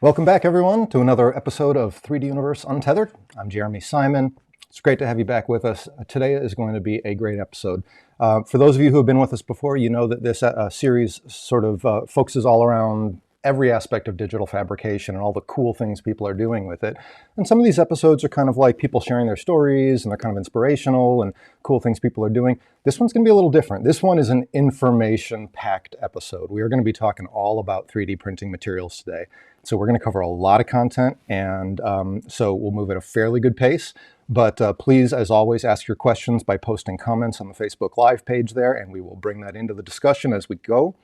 Welcome back, everyone, to another episode of 3D Universe Untethered. I'm Jeremy Simon. It's great to have you back with us. Today is going to be a great episode. For those of you who have been with us before, you know that this series sort of focuses all around every aspect of digital fabrication and all the cool things people are doing with it. And some of these episodes are kind of like people sharing their stories, and they're kind of inspirational and cool things people are doing. This one's going to be a little different. This one is an information-packed episode. We are going to be talking all about 3D printing materials today. So we're going to cover a lot of content, and so we'll move at a fairly good pace. But please, as always, ask your questions by posting comments on the Facebook Live page there, and we will bring that into the discussion as we go.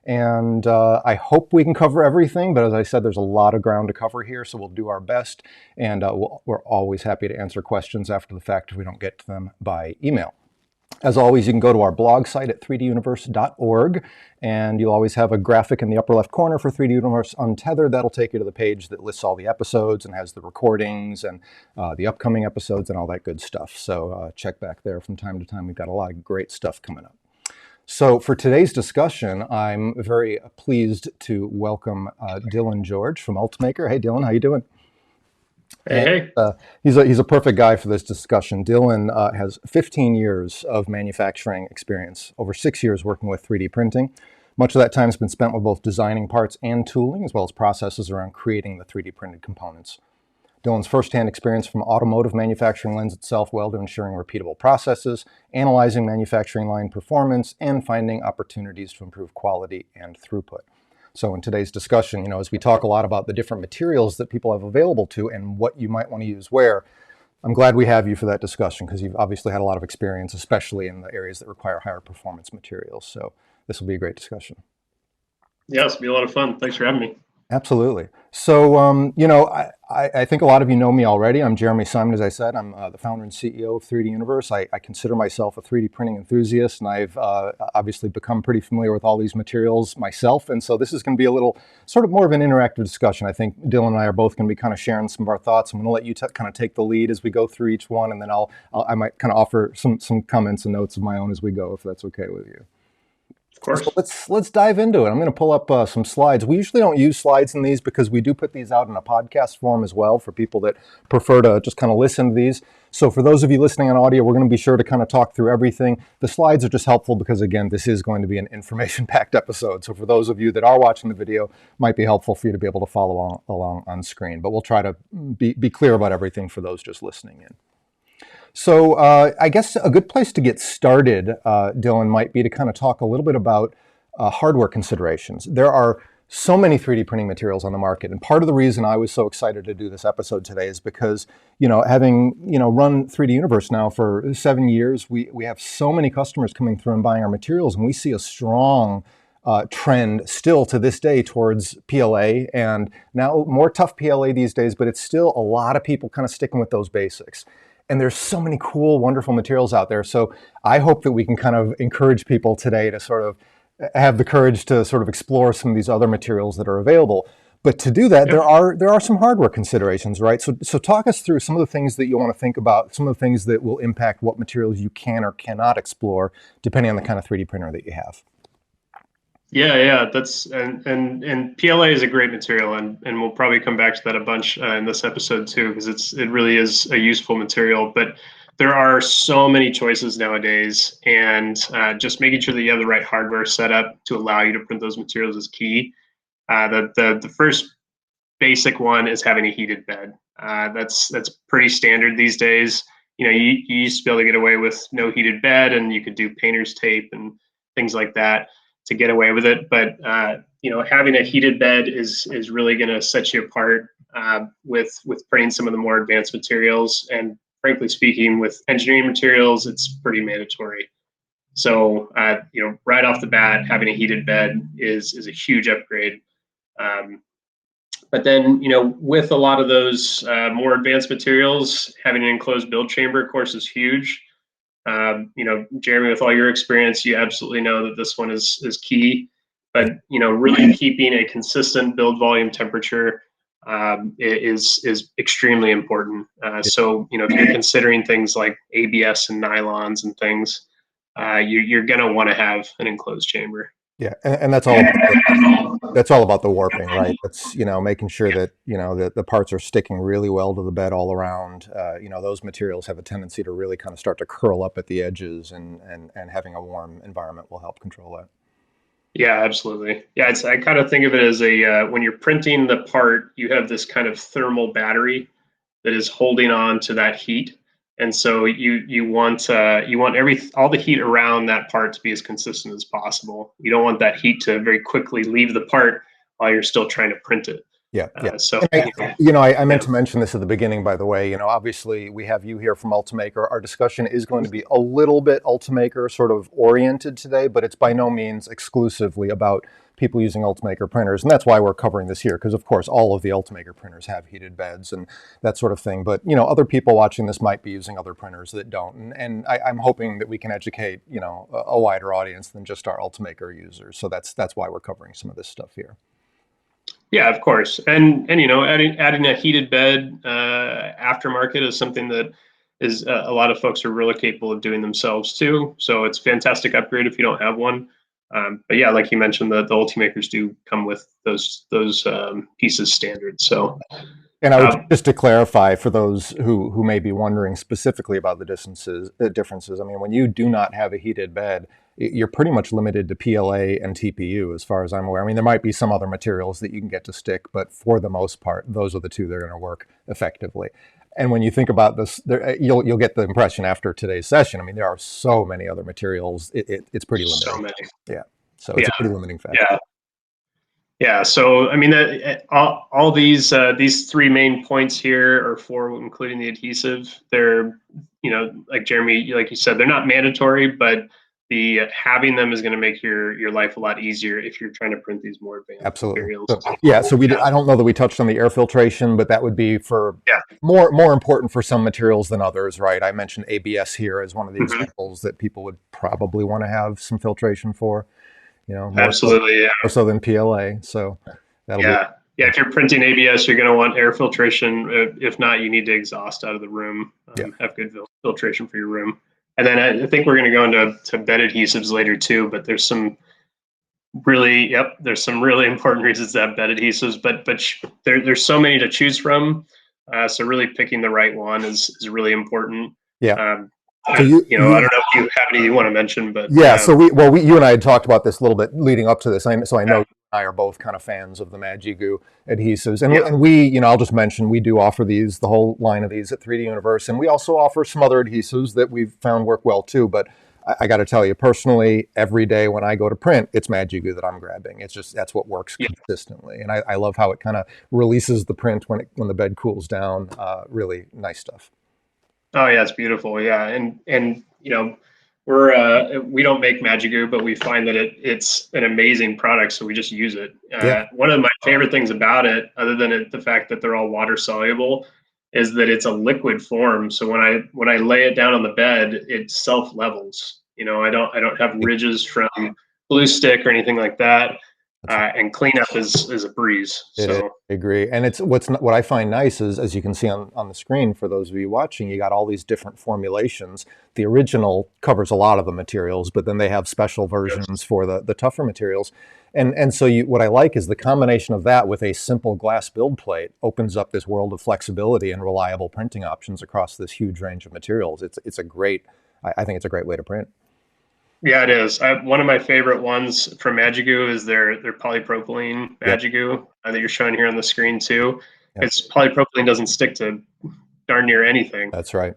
And I hope we can cover everything, but as I said, there's a lot of ground to cover here, so we'll do our best. And we're always happy to answer questions after the fact if we don't get to them by email. As always, you can go to our blog site at 3duniverse.org, and you'll always have a graphic in the upper left corner for 3D Universe Untethered. That'll take you to the page that lists all the episodes and has the recordings and the upcoming episodes and all that good stuff. So check back there from time to time. We've got a lot of great stuff coming up. So for today's discussion, I'm very pleased to welcome Dylan George from Ultimaker. Hey, Dylan, how you doing? Hey. He's a perfect guy for this discussion. Dylan has 15 years of manufacturing experience, over 6 years working with 3D printing. Much of that time has been spent with both designing parts and tooling, as well as processes around creating the 3D printed components. Dylan's firsthand experience from automotive manufacturing lends itself well to ensuring repeatable processes, analyzing manufacturing line performance, and finding opportunities to improve quality and throughput. So in today's discussion, as we talk a lot about the different materials that people have available to and what you might want to use where, I'm glad we have you for that discussion because you've obviously had a lot of experience, especially in the areas that require higher performance materials. So this will be a great discussion. Yeah, it's going to be a lot of fun. Thanks for having me. Absolutely. So, I think a lot of you know me already. I'm Jeremy Simon, as I said. I'm the founder and CEO of 3D Universe. I consider myself a 3D printing enthusiast, and I've obviously become pretty familiar with all these materials myself. And so this is going to be a little sort of more of an interactive discussion. I think Dylan and I are both going to be kind of sharing some of our thoughts. I'm going to let you kind of take the lead as we go through each one, and then I might kind of offer some comments and notes of my own as we go, if that's okay with you. Of course. So let's dive into it. I'm going to pull up some slides. We usually don't use slides in these because we do put these out in a podcast form as well for people that prefer to just kind of listen to these. So for those of you listening on audio, we're going to be sure to kind of talk through everything. The slides are just helpful because, again, this is going to be an information-packed episode. So for those of you that are watching the video, it might be helpful for you to be able to follow along on screen. But we'll try to be clear about everything for those just listening in. So I guess a good place to get started, Dylan, might be to kind of talk a little bit about hardware considerations. There are so many 3D printing materials on the market, and part of the reason I was so excited to do this episode today is because, having run 3D Universe now for 7 years, we have so many customers coming through and buying our materials, and we see a strong trend still to this day towards PLA, and now more tough PLA these days, but it's still a lot of people kind of sticking with those basics. And there's so many cool, wonderful materials out there. So I hope that we can kind of encourage people today to sort of have the courage to sort of explore some of these other materials that are available. But to do that, there are some hardware considerations, right? So talk us through some of the things that you want to think about, some of the things that will impact what materials you can or cannot explore, depending on the kind of 3D printer that you have. Yeah, that's and PLA is a great material, and we'll probably come back to that a bunch in this episode too, because it really is a useful material. But there are so many choices nowadays, and just making sure that you have the right hardware set up to allow you to print those materials is key. The first basic one is having a heated bed. That's pretty standard these days. You used to be able to get away with no heated bed, and you could do painter's tape and things like that to get away with it. But having a heated bed is really going to set you apart with printing some of the more advanced materials. And frankly speaking, with engineering materials, it's pretty mandatory. So right off the bat, having a heated bed is a huge upgrade. But then with a lot of those more advanced materials, having an enclosed build chamber, of course, is huge. Jeremy, with all your experience, you absolutely know that this one is key. But really keeping a consistent build volume temperature is extremely important. So if you're considering things like ABS and nylons and things, you're going to want to have an enclosed chamber. Yeah, and that's all about the warping, right? That's, making sure that, the parts are sticking really well to the bed all around. Those materials have a tendency to really kind of start to curl up at the edges, and having a warm environment will help control that. Yeah, absolutely. Yeah, I kind of think of it as when you're printing the part, you have this kind of thermal battery that is holding on to that heat, and so you want all the heat around that part to be as consistent as possible. You don't want that heat to very quickly leave the part while you're still trying to print it. Yeah, yeah. So And I meant yeah, to mention this at the beginning, by the way. Obviously we have you here from Ultimaker. Our discussion is going to be a little bit Ultimaker sort of oriented today, but it's by no means exclusively about people using Ultimaker printers. And that's why we're covering this here, because of course all of the Ultimaker printers have heated beds and that sort of thing. But other people watching this might be using other printers that don't. And I'm hoping that we can educate, a wider audience than just our Ultimaker users. So that's why we're covering some of this stuff here. yeah, of course, and adding a heated bed aftermarket is something that is a lot of folks are really capable of doing themselves too. So it's a fantastic upgrade if you don't have one. But yeah, like you mentioned, the Ultimakers do come with those pieces standard. So And I would just to clarify for those who may be wondering specifically about the differences. I mean, when you do not have a heated bed, you're pretty much limited to PLA and TPU, as far as I'm aware. I mean, there might be some other materials that you can get to stick, but for the most part, those are the two that are going to work effectively. And when you think about this, you'll get the impression after today's session. I mean, there are so many other materials; it's pretty limiting. so many. Yeah, so it's a pretty limiting factor. Yeah. Yeah, so I mean, all these three main points here are for including the adhesive. They're, like Jeremy, like you said, they're not mandatory, but the having them is going to make your life a lot easier if you're trying to print these more advanced materials. So, yeah, so I don't know that we touched on the air filtration, but that would be for Yeah. more important for some materials than others, right? I mentioned ABS here as one of the Mm-hmm. examples that people would probably want to have some filtration for. More Absolutely, yeah. more so than PLA. So that'll be. Yeah. If you're printing ABS, you're going to want air filtration. If not, you need to exhaust out of the room. Have good filtration for your room. And then I think we're going to go into bed adhesives later too. But there's some really important reasons to have bed adhesives. But there's so many to choose from. So really picking the right one is really important. Yeah. So I don't know if you have any you want to mention, but yeah. So you and I had talked about this a little bit leading up to this. So I know you and I are both kind of fans of the Magigoo adhesives, and we, I'll just mention we do offer these, the whole line of these at 3D Universe, and we also offer some other adhesives that we've found work well too. But I got to tell you personally, every day when I go to print, it's Magigoo that I'm grabbing. It's just that's what works consistently, and I love how it kind of releases the print when the bed cools down. Really nice stuff. Oh yeah, it's beautiful. Yeah, and we don't make Magigoo, but we find that it's an amazing product, so we just use it. One of my favorite things about it, other than the fact that they're all water soluble, is that it's a liquid form. So when I lay it down on the bed, it self levels. I don't have ridges from glue stick or anything like that. And cleanup is a breeze. So I agree. And it's what I find nice is, as you can see on the screen for those of you watching, you got all these different formulations. The original covers a lot of the materials, but then they have special versions for the tougher materials. And so what I like is the combination of that with a simple glass build plate opens up this world of flexibility and reliable printing options across this huge range of materials. I think it's a great way to print. Yeah, it is. One of my favorite ones from Magigoo is their polypropylene Magigoo that you're showing here on the screen too. It's polypropylene doesn't stick to darn near anything. That's right.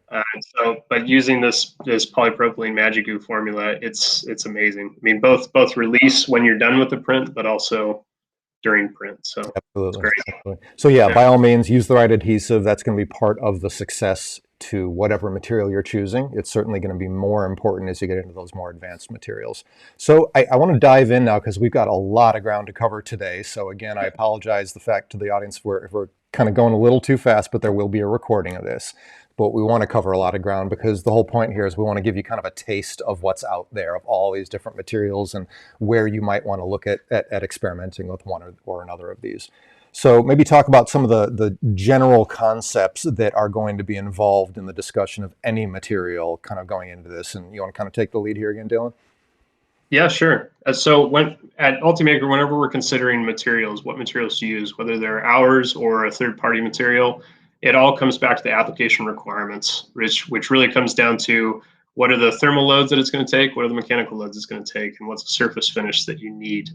But using this polypropylene Magigoo formula, it's amazing. I mean, both release when you're done with the print, but also during print. So absolutely. It's great. Absolutely. So by all means, use the right adhesive. That's going to be part of the success to whatever material you're choosing. It's certainly going to be more important as you get into those more advanced materials. So I want to dive in now because we've got a lot of ground to cover today. So again, I apologize the fact to the audience if we're kind of going a little too fast, but there will be a recording of this. But we want to cover a lot of ground because the whole point here is we want to give you kind of a taste of what's out there, of all these different materials and where you might want to look at experimenting with one or another of these. So maybe talk about some of the general concepts that are going to be involved in the discussion of any material kind of going into this. And you want to kind of take the lead here again, Dylan? Yeah, sure. So when at Ultimaker, whenever we're considering materials, what materials to use, whether they're ours or a third-party material, it all comes back to the application requirements, which really comes down to what are the thermal loads that it's going to take, what are the mechanical loads it's going to take, and what's the surface finish that you need.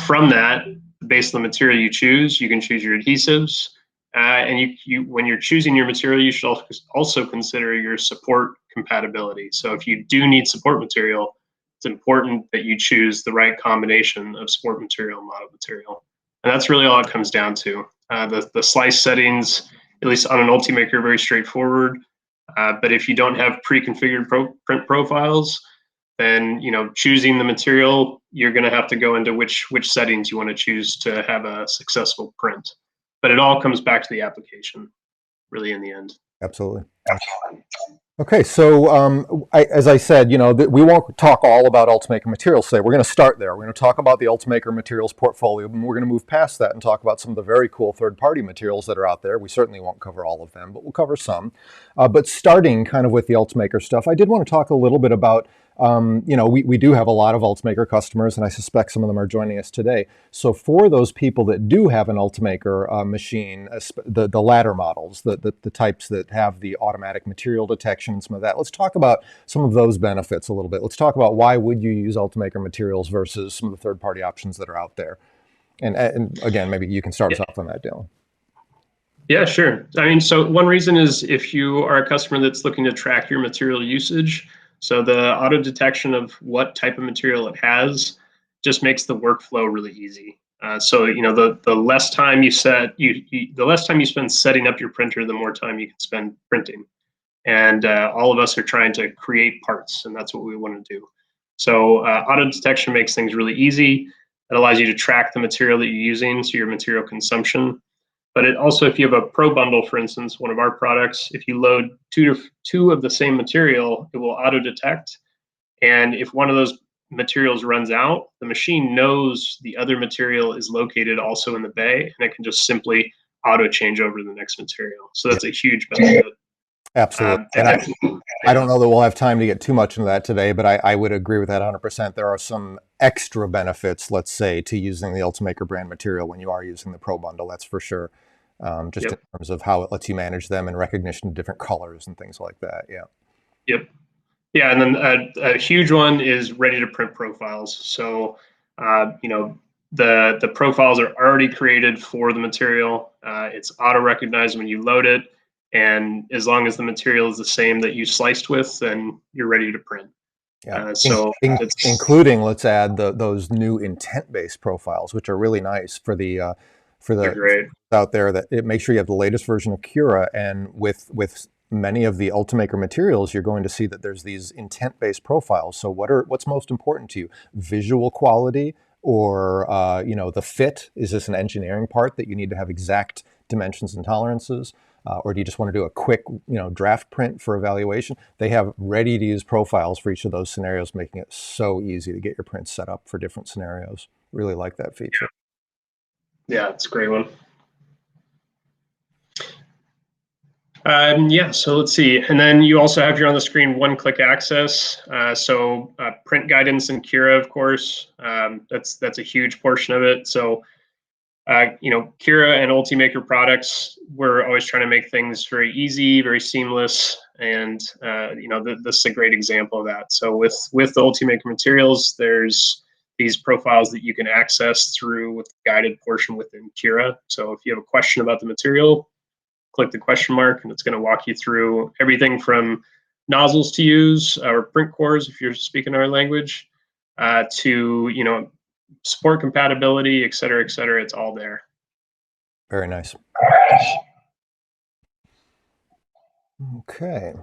From that, based on the material you choose, you can choose your adhesives, and when you're choosing your material, you should also consider your support compatibility. So if you do need support material, it's important that you choose the right combination of support material and model material. And that's really all it comes down to. The slice settings, at least on an Ultimaker, are very straightforward. But if you don't have pre-configured print profiles, then choosing the material, you're going to have to go into which settings you want to choose to have a successful print. But it all comes back to the application, really, in the end. Absolutely. Okay, so as I said, we won't talk all about Ultimaker Materials today. We're going to start there. We're going to talk about the Ultimaker Materials portfolio, and we're going to move past that and talk about some of the very cool third-party materials that are out there. We certainly won't cover all of them, but we'll cover some. But starting kind of with the Ultimaker stuff, I did want to talk a little bit about we do have a lot of Ultimaker customers, and I suspect some of them are joining us today. So for those people that do have an Ultimaker machine, the latter models, the types that have the automatic material detection and some of that, let's talk about some of those benefits a little bit. Let's talk about why would you use Ultimaker materials versus some of the third-party options that are out there. And again, maybe you can start us off on that, Dylan. Yeah, sure. I mean, so one reason is if you are a customer that's looking to track your material usage, so the auto detection of what type of material it has just makes the workflow really easy. So the less time the less time you spend setting up your printer, the more time you can spend printing. And all of us are trying to create parts, and that's what we want to do. So auto detection makes things really easy. It allows you to track the material that you're using, so your material consumption. But it also, if you have a Pro Bundle, for instance, one of our products, if you load two of the same material, it will auto detect. And if one of those materials runs out, the machine knows the other material is located also in the bay, and it can just simply auto change over to the next material. So that's a huge benefit. Absolutely. And I don't know that we'll have time to get too much into that today, but I would agree with that 100%. There are some extra benefits, let's say, to using the Ultimaker brand material when you are using the Pro Bundle, that's for sure. Just in terms of how it lets you manage them and recognition of different colors and things like that. Yeah. Yep. Yeah, and then a huge one is ready to print profiles. So, the profiles are already created for the material. It's auto recognized when you load it, and as long as the material is the same that you sliced with, then you're ready to print. Yeah. Including, let's add those new intent-based profiles, which are really nice for the out there. That it makes sure you have the latest version of Cura, and with many of the Ultimaker materials, you're going to see that there's these intent-based profiles. So what's most important to you? Visual quality, or the fit? Is this an engineering part that you need to have exact dimensions and tolerances? Or do you just want to do a quick, draft print for evaluation? They have ready-to-use profiles for each of those scenarios, making it so easy to get your prints set up for different scenarios. Really like that feature. Yeah, it's a great one. So let's see. And then you also have here on the screen one-click access. So print guidance in Cura, of course, that's a huge portion of it. So Cura and Ultimaker products, we're always trying to make things very easy, very seamless, and this is a great example of that. So with the Ultimaker materials, there's these profiles that you can access through with the guided portion within Cura. So if you have a question about the material, click the question mark, and it's going to walk you through everything from nozzles to use, or print cores if you're speaking our language, to support compatibility, et cetera, et cetera. It's all there. Very nice. Okay.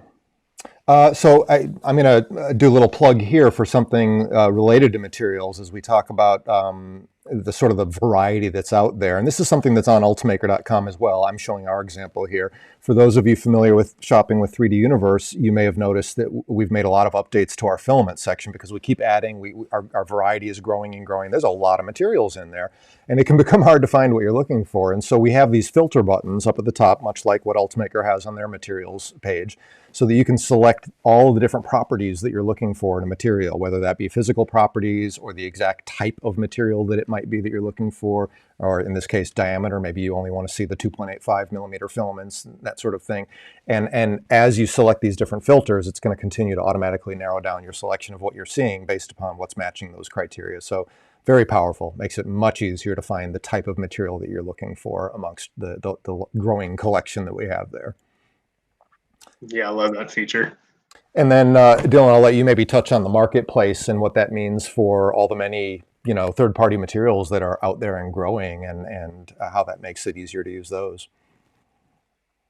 So I'm going to do a little plug here for something related to materials as we talk about the variety that's out there. And this is something that's on ultimaker.com as well. I'm showing our example here For those of you familiar with shopping with 3D Universe, you may have noticed that we've made a lot of updates to our filament section because we keep adding, our variety is growing and growing. There's a lot of materials in there, and it can become hard to find what you're looking for. And so we have these filter buttons up at the top, much like what Ultimaker has on their materials page, so that you can select all of the different properties that you're looking for in a material, whether that be physical properties or the exact type of material that it might be that you're looking for, or in this case, diameter. Maybe you only want to see the 2.85 millimeter filaments, that sort of thing. And as you select these different filters, it's going to continue to automatically narrow down your selection of what you're seeing based upon what's matching those criteria. So very powerful, makes it much easier to find the type of material that you're looking for amongst the growing collection that we have there. Yeah, I love that feature. And then Dylan, I'll let you maybe touch on the marketplace and what that means for all the many, third-party materials that are out there and growing, and how that makes it easier to use those.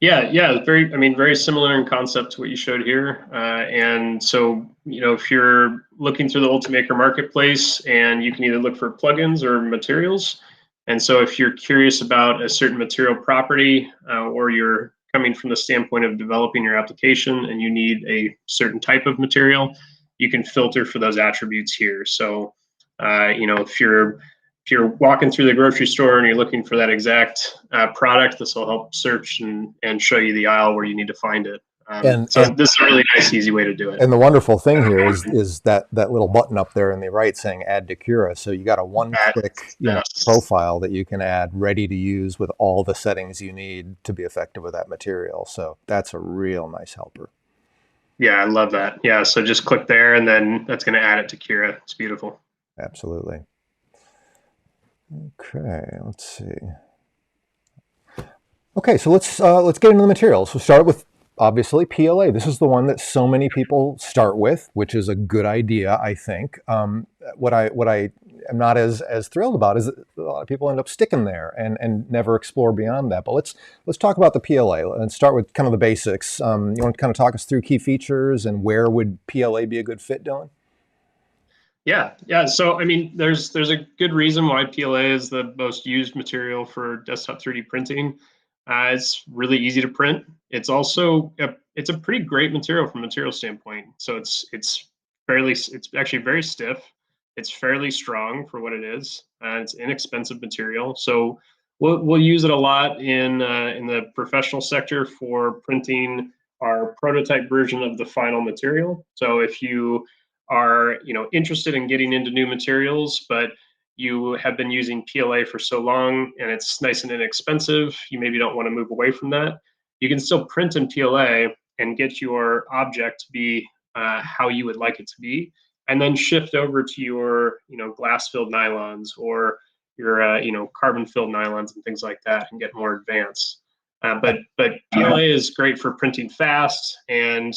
Yeah, very similar in concept to what you showed here. And so, if you're looking through the Ultimaker marketplace, and you can either look for plugins or materials. And so if you're curious about a certain material property, or you're coming from the standpoint of developing your application and you need a certain type of material, you can filter for those attributes here. So, if you're walking through the grocery store and you're looking for that exact product, this will help search and show you the aisle where you need to find it. So this is a really nice, easy way to do it. And the wonderful thing here is that little button up there in the right saying "Add to Cura," so you got a one-click profile that you can add, ready to use with all the settings you need to be effective with that material. So that's a real nice helper. Yeah, I love that. Yeah, so just click there, and then that's going to add it to Cura. It's beautiful. Absolutely. Okay, let's see. Okay, so let's get into the materials. We'll start with, obviously, PLA. This is the one that so many people start with, which is a good idea, I think. What I am not as thrilled about is that a lot of people end up sticking there and never explore beyond that. But let's talk about the PLA and start with kind of the basics. You want to kind of talk us through key features and where would PLA be a good fit, Dylan? Yeah. So, there's a good reason why PLA is the most used material for desktop 3D printing. It's really easy to print. It's also it's a pretty great material from a material standpoint. So it's actually very stiff. It's fairly strong for what it is. It's inexpensive material. So we'll use it a lot in the professional sector for printing our prototype version of the final material. So if you are interested in getting into new materials, but you have been using PLA for so long and it's nice and inexpensive, you maybe don't want to move away from that, you can still print in PLA and get your object to be how you would like it to be, and then shift over to your glass filled nylons or your carbon filled nylons and things like that and get more advanced. But PLA is great for printing fast and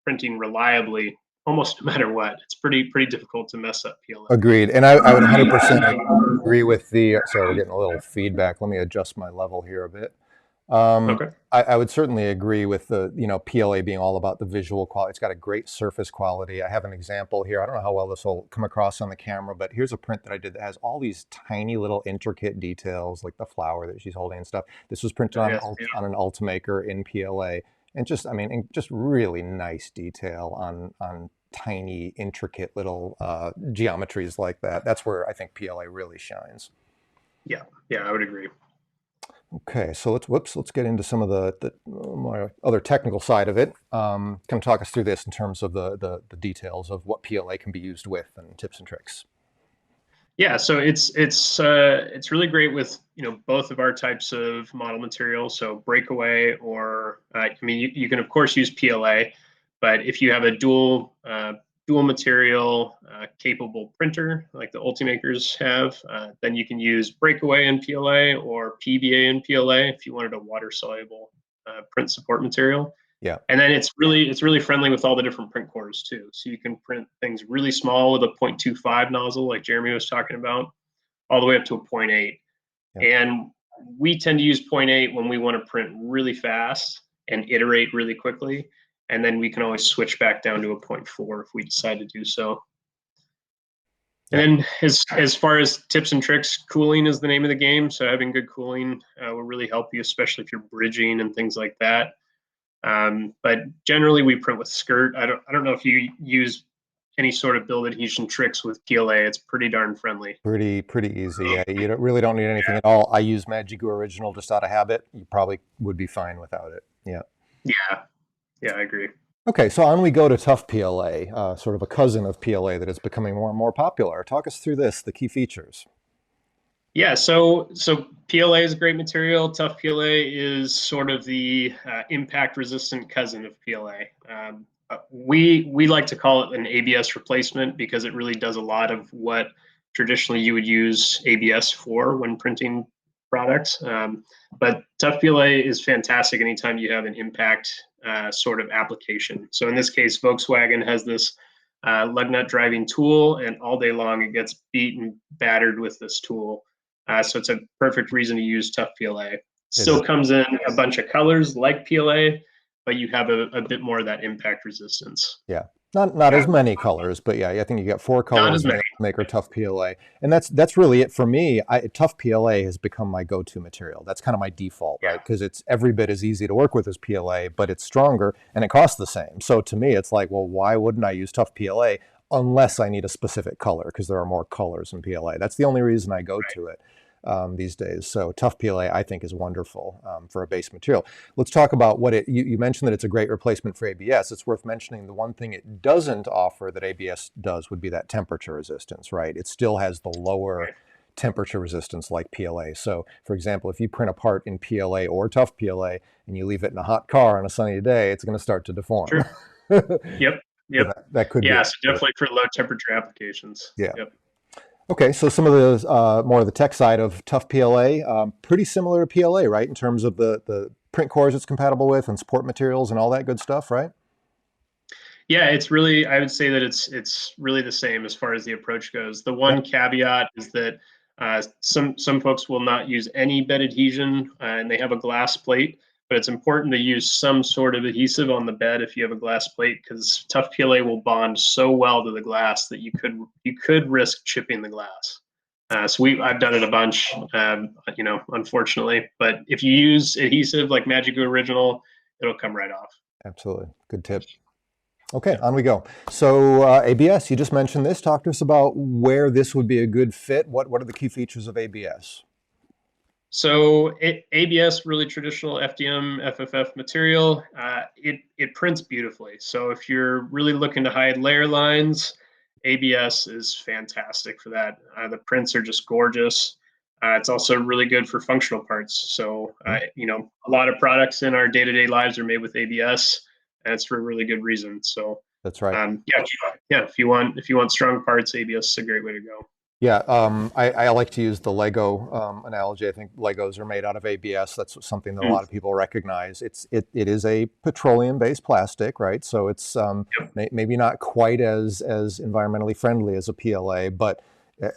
printing reliably almost no matter what. It's pretty difficult to mess up PLA. Agreed. And I would 100% agree with the, sorry, we're getting a little feedback. Let me adjust my level here a bit. Okay. I would certainly agree with the, PLA being all about the visual quality. It's got a great surface quality. I have an example here. I don't know how well this will come across on the camera, but here's a print that I did that has all these tiny little intricate details, like the flower that she's holding and stuff. This was printed on an Ultimaker in PLA. And just really nice detail on tiny, intricate little geometries like that. That's where I think PLA really shines. Yeah, I would agree. Okay, so let's get into some of the more other technical side of it. Kind of talk us through this in terms of the details of what PLA can be used with and tips and tricks. Yeah, so it's really great with both of our types of model material. So breakaway, or you can of course use PLA, but if you have a dual material capable printer like the Ultimakers have, then you can use breakaway in PLA or PBA in PLA if you wanted a water soluble print support material. Yeah. And then it's really friendly with all the different print cores too. So you can print things really small with a 0.25 nozzle, like Jeremy was talking about, all the way up to a 0.8. Yeah. And we tend to use 0.8 when we want to print really fast and iterate really quickly. And then we can always switch back down to a 0.4 if we decide to do so. And then as far as tips and tricks, cooling is the name of the game. So having good cooling will really help you, especially if you're bridging and things like that. But generally, we print with skirt. I don't know if you use any sort of build adhesion tricks with PLA. It's pretty darn friendly. Pretty easy. Yeah, you really don't need anything at all. I use Magic Glue Original just out of habit. You probably would be fine without it. Yeah. Yeah, I agree. Okay, so on we go to tough PLA, sort of a cousin of PLA that is becoming more and more popular. Talk us through this, the key features. Yeah, so PLA is a great material. Tough PLA is sort of the impact-resistant cousin of PLA. We like to call it an ABS replacement because it really does a lot of what traditionally you would use ABS for when printing products. But tough PLA is fantastic anytime you have an impact sort of application. So in this case, Volkswagen has this lug nut driving tool, and all day long it gets beat and battered with this tool. So it's a perfect reason to use tough PLA. Still comes in a bunch of colors like PLA, but you have a bit more of that impact resistance. Yeah, not as many colors, but yeah, I think you got 4 Not as colors in many. the Ultimaker Tough PLA, and that's really it for me. Tough PLA has become my go-to material. That's kind of my default, right? Because it's every bit as easy to work with as PLA, but it's stronger and it costs the same. So to me, it's like, well, why wouldn't I use Tough PLA unless I need a specific color? Because there are more colors in PLA. That's the only reason I go to it. These days. So tough PLA, I think, is wonderful for a base material. Let's talk about what you mentioned that it's a great replacement for ABS. It's worth mentioning the one thing it doesn't offer that ABS does would be that temperature resistance, right? It still has the lower temperature resistance like PLA. So for example, if you print a part in PLA or tough PLA and you leave it in a hot car on a sunny day, it's going to start to deform. Sure. Yep. So that could be. Yeah, so definitely for low temperature applications. Yeah. Yep. Okay, so some of the more of the tech side of tough PLA, pretty similar to PLA, right? In terms of the print cores it's compatible with and support materials and all that good stuff, right? Yeah, it's really, I would say that it's really the same as far as the approach goes. The one caveat is that some folks will not use any bed adhesion and they have a glass plate, but it's important to use some sort of adhesive on the bed if you have a glass plate, because tough PLA will bond so well to the glass that you could risk chipping the glass. So I've done it a bunch, unfortunately. But if you use adhesive like Magic Glue Original, it'll come right off. Absolutely, good tip. Okay, on we go. So ABS, you just mentioned this. Talk to us about where this would be a good fit. What are the key features of ABS? So ABS, really traditional FDM, FFF material, it prints beautifully. So if you're really looking to hide layer lines, ABS is fantastic for that. The prints are just gorgeous. It's also really good for functional parts. So, a lot of products in our day-to-day lives are made with ABS, and it's for a really good reason. So that's right. If you want strong parts, ABS is a great way to go. Yeah, I like to use the Lego analogy. I think Legos are made out of ABS. That's something that a lot of people recognize. It is a petroleum-based plastic, right? So it's maybe not quite as environmentally friendly as a PLA, but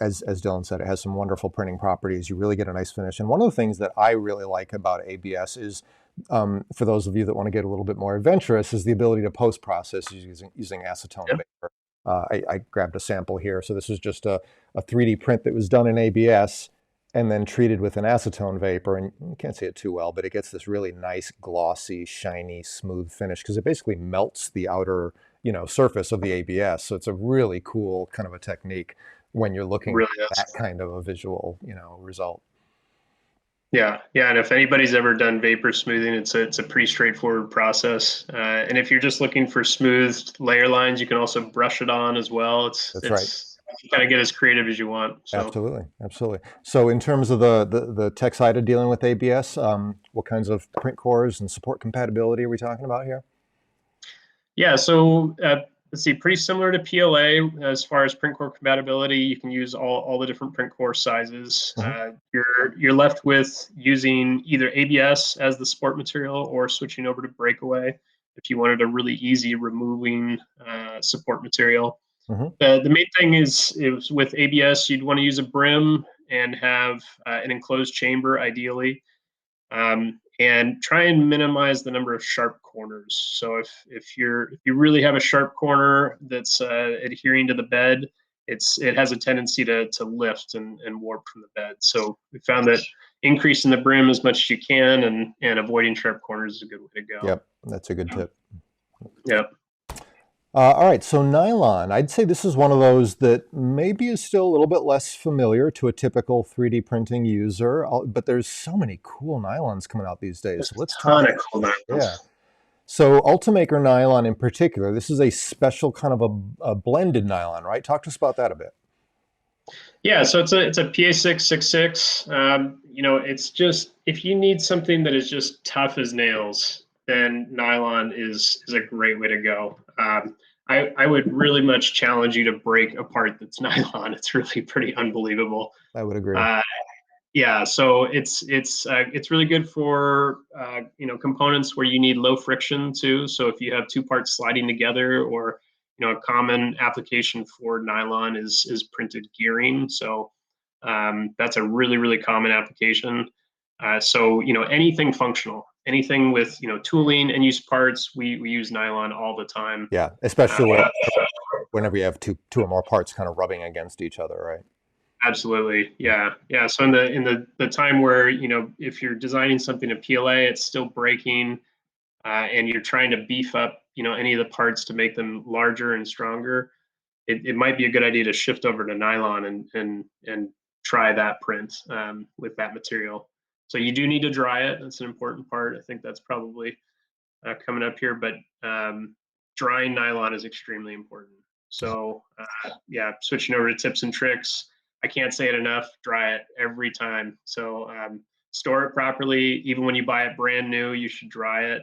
as Dylan said, it has some wonderful printing properties. You really get a nice finish. And one of the things that I really like about ABS is, for those of you that want to get a little bit more adventurous, is the ability to post-process using acetone vapor. I grabbed a sample here. So this is just a 3D print that was done in ABS and then treated with an acetone vapor. And you can't see it too well, but it gets this really nice, glossy, shiny, smooth finish because it basically melts the outer, surface of the ABS. So it's a really cool kind of a technique when you're looking at that kind of a visual, result. Yeah, and if anybody's ever done vapor smoothing, it's a pretty straightforward process. And if you're just looking for smooth layer lines, you can also brush it on as well. That's right. You kind of get as creative as you want. So. Absolutely. So in terms of the tech side of dealing with ABS, what kinds of print cores and support compatibility are we talking about here? Yeah, so let's see, pretty similar to PLA as far as print core compatibility. You can use all the different print core sizes. You're left with using either ABS as the support material or switching over to breakaway if you wanted a really easy removing support material. The main thing is with ABS, you'd want to use a brim and have an enclosed chamber ideally. And try and minimize the number of sharp corners. So if you really have a sharp corner that's adhering to the bed, it has a tendency to lift and warp from the bed. So we found that increasing the brim as much as you can and avoiding sharp corners is a good way to go. Yep, that's a good tip. Yep. All right, so nylon. I'd say this is one of those that maybe is still a little bit less familiar to a typical 3D printing user, but there's so many cool nylons coming out these days. So let's talk. Ton of cool nylons. Yeah. So Ultimaker Nylon in particular, this is a special kind of a blended nylon, right? Talk to us about that a bit. Yeah, so it's a PA666. You know, it's just, if you need something that is just tough as nails, then nylon is a great way to go. I would really much challenge you to break a part that's nylon. It's really pretty unbelievable. I would agree. Yeah, so it's really good for you know, components where you need low friction too. So if you have two parts sliding together, or you know, a common application for nylon is printed gearing. So that's a really common application. So you know, anything functional, anything with, you know, tooling and use parts, we use nylon all the time. Yeah, especially whenever you have two or more parts kind of rubbing against each other, right? Absolutely, yeah. So in the time where, you know, if you're designing something to PLA, it's still breaking, and you're trying to beef up, you know, any of the parts to make them larger and stronger, it might be a good idea to shift over to nylon and try that print with that material. So you do need to dry it. That's an important part. I think that's probably coming up here, but drying nylon is extremely important. So yeah, switching over to tips and tricks. I can't say it enough. Dry it every time. So store it properly. Even when you buy it brand new, you should dry it,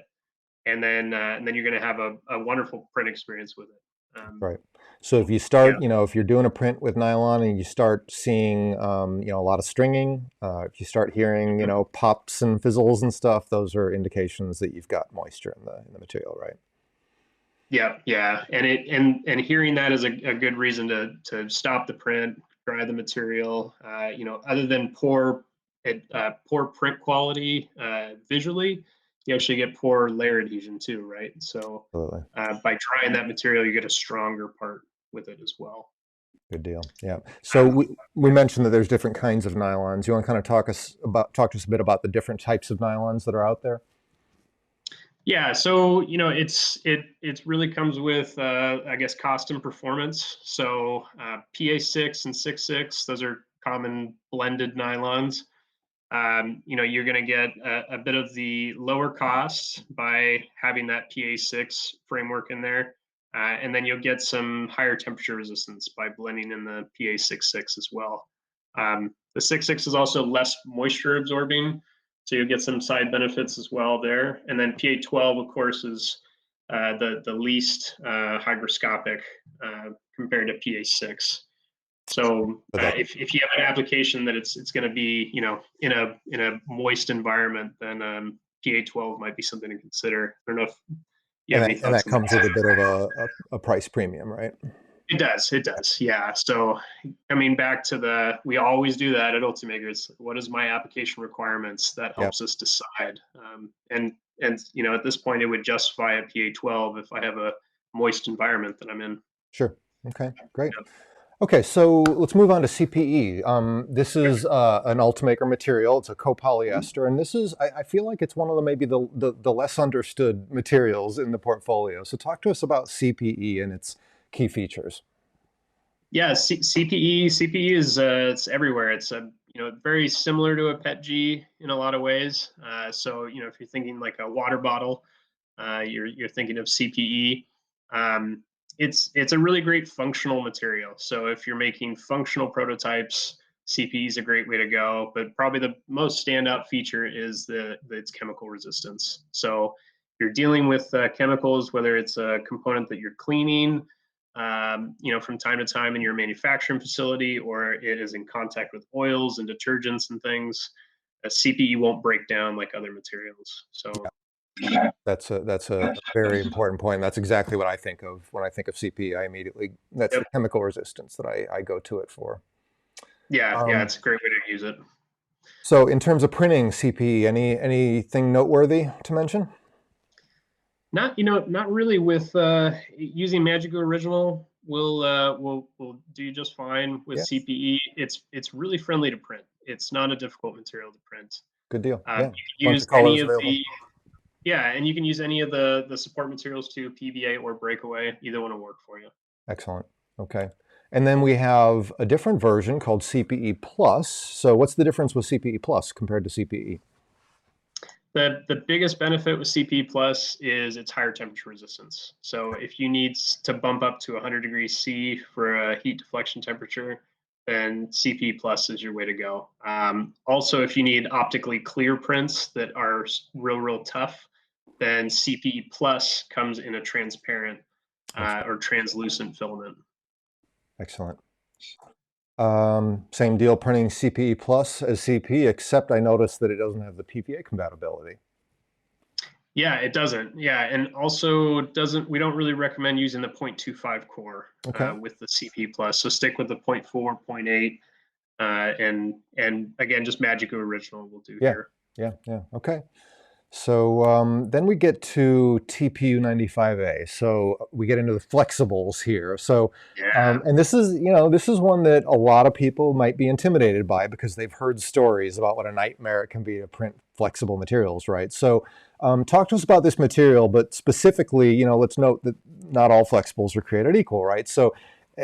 and then you're going to have a wonderful print experience with it. Right. So if you start, Yeah. you know, if you're doing a print with nylon and you start seeing, you know, a lot of stringing, if you start hearing, you know, pops and fizzles and stuff, those are indications that you've got moisture in the material, right? Yeah, and hearing that is a good reason to stop the print, dry the material. You know, other than poor print quality visually, you actually get poor layer adhesion too, right? So Absolutely. by drying that material, you get a stronger part with it as well. Good deal. Yeah. So we mentioned that there's different kinds of nylons. You want to kind of talk to us a bit about the different types of nylons that are out there? Yeah, so you know, it really comes with I guess cost and performance. So PA6 and 66, those are common blended nylons. You know, you're going to get a bit of the lower cost by having that PA6 framework in there, and then you'll get some higher temperature resistance by blending in the PA66 as well. The 66 is also less moisture absorbing, so you'll get some side benefits as well there. And then PA12, of course, is the least hygroscopic compared to PA6. So if you have an application that it's going to be, you know, in a moist environment, then PA12 might be something to consider. I don't know if you have any thoughts. And that comes with a bit of a price premium, right? It does, yeah. So coming back to we always do that at Ultimaker. It's what is my application requirements that helps us decide. And you know, at this point, it would justify a PA12 if I have a moist environment that I'm in. Sure. Okay, great. Yeah. Okay, so let's move on to CPE. This is an Ultimaker material. It's a copolyester, and this is, I feel like it's one of the maybe the less understood materials in the portfolio. So talk to us about CPE and its key features. Yeah, CPE is it's everywhere. It's a, you know, very similar to a PETG in a lot of ways. So you know, if you're thinking like a water bottle, you're thinking of CPE. It's a really great functional material. So if you're making functional prototypes, CPE is a great way to go. But probably the most standout feature is its chemical resistance. So you're dealing with chemicals, whether it's a component that you're cleaning, you know, from time to time in your manufacturing facility, or it is in contact with oils and detergents and things. A CPE won't break down like other materials. So. Yeah. That's a very important point. That's exactly what I think of when I think of CPE. I immediately, that's the chemical resistance that I go to it for. Yeah, it's a great way to use it. So in terms of printing CPE, anything noteworthy to mention? Not really with using Magic Original. will do just fine with Yeah, CPE. It's really friendly to print. It's not a difficult material to print. good deal. You Yeah, can bunch use of any colors of available. the yeah, and you can use any of the support materials too, PVA or breakaway. Either one will work for you. Excellent. Okay. And then we have a different version called CPE Plus. So what's the difference with CPE Plus compared to CPE? The biggest benefit with Cpe Plus is its higher temperature resistance. So if you need to bump up to 100 degrees C for a heat deflection temperature, then Cpe Plus is your way to go. Also, if you need optically clear prints that are real tough, then Cpe Plus comes in a transparent or translucent filament. Excellent. Same deal printing CPE Plus as CP, except I noticed that it doesn't have the PVA compatibility. Yeah, it doesn't. Yeah, and also doesn't. We don't really recommend using the 0.25 core Okay. with the CP Plus. So stick with the 0.4, 0.8, and again, just Magico Original will do Yeah. here. Yeah. Yeah. Okay. So then we get to TPU 95A. So we get into the flexibles here. So, Yeah. and this is, this is one that a lot of people might be intimidated by because they've heard stories about what a nightmare it can be to print flexible materials, right? So talk to us about this material, but specifically, let's note that not all flexibles are created equal, right? So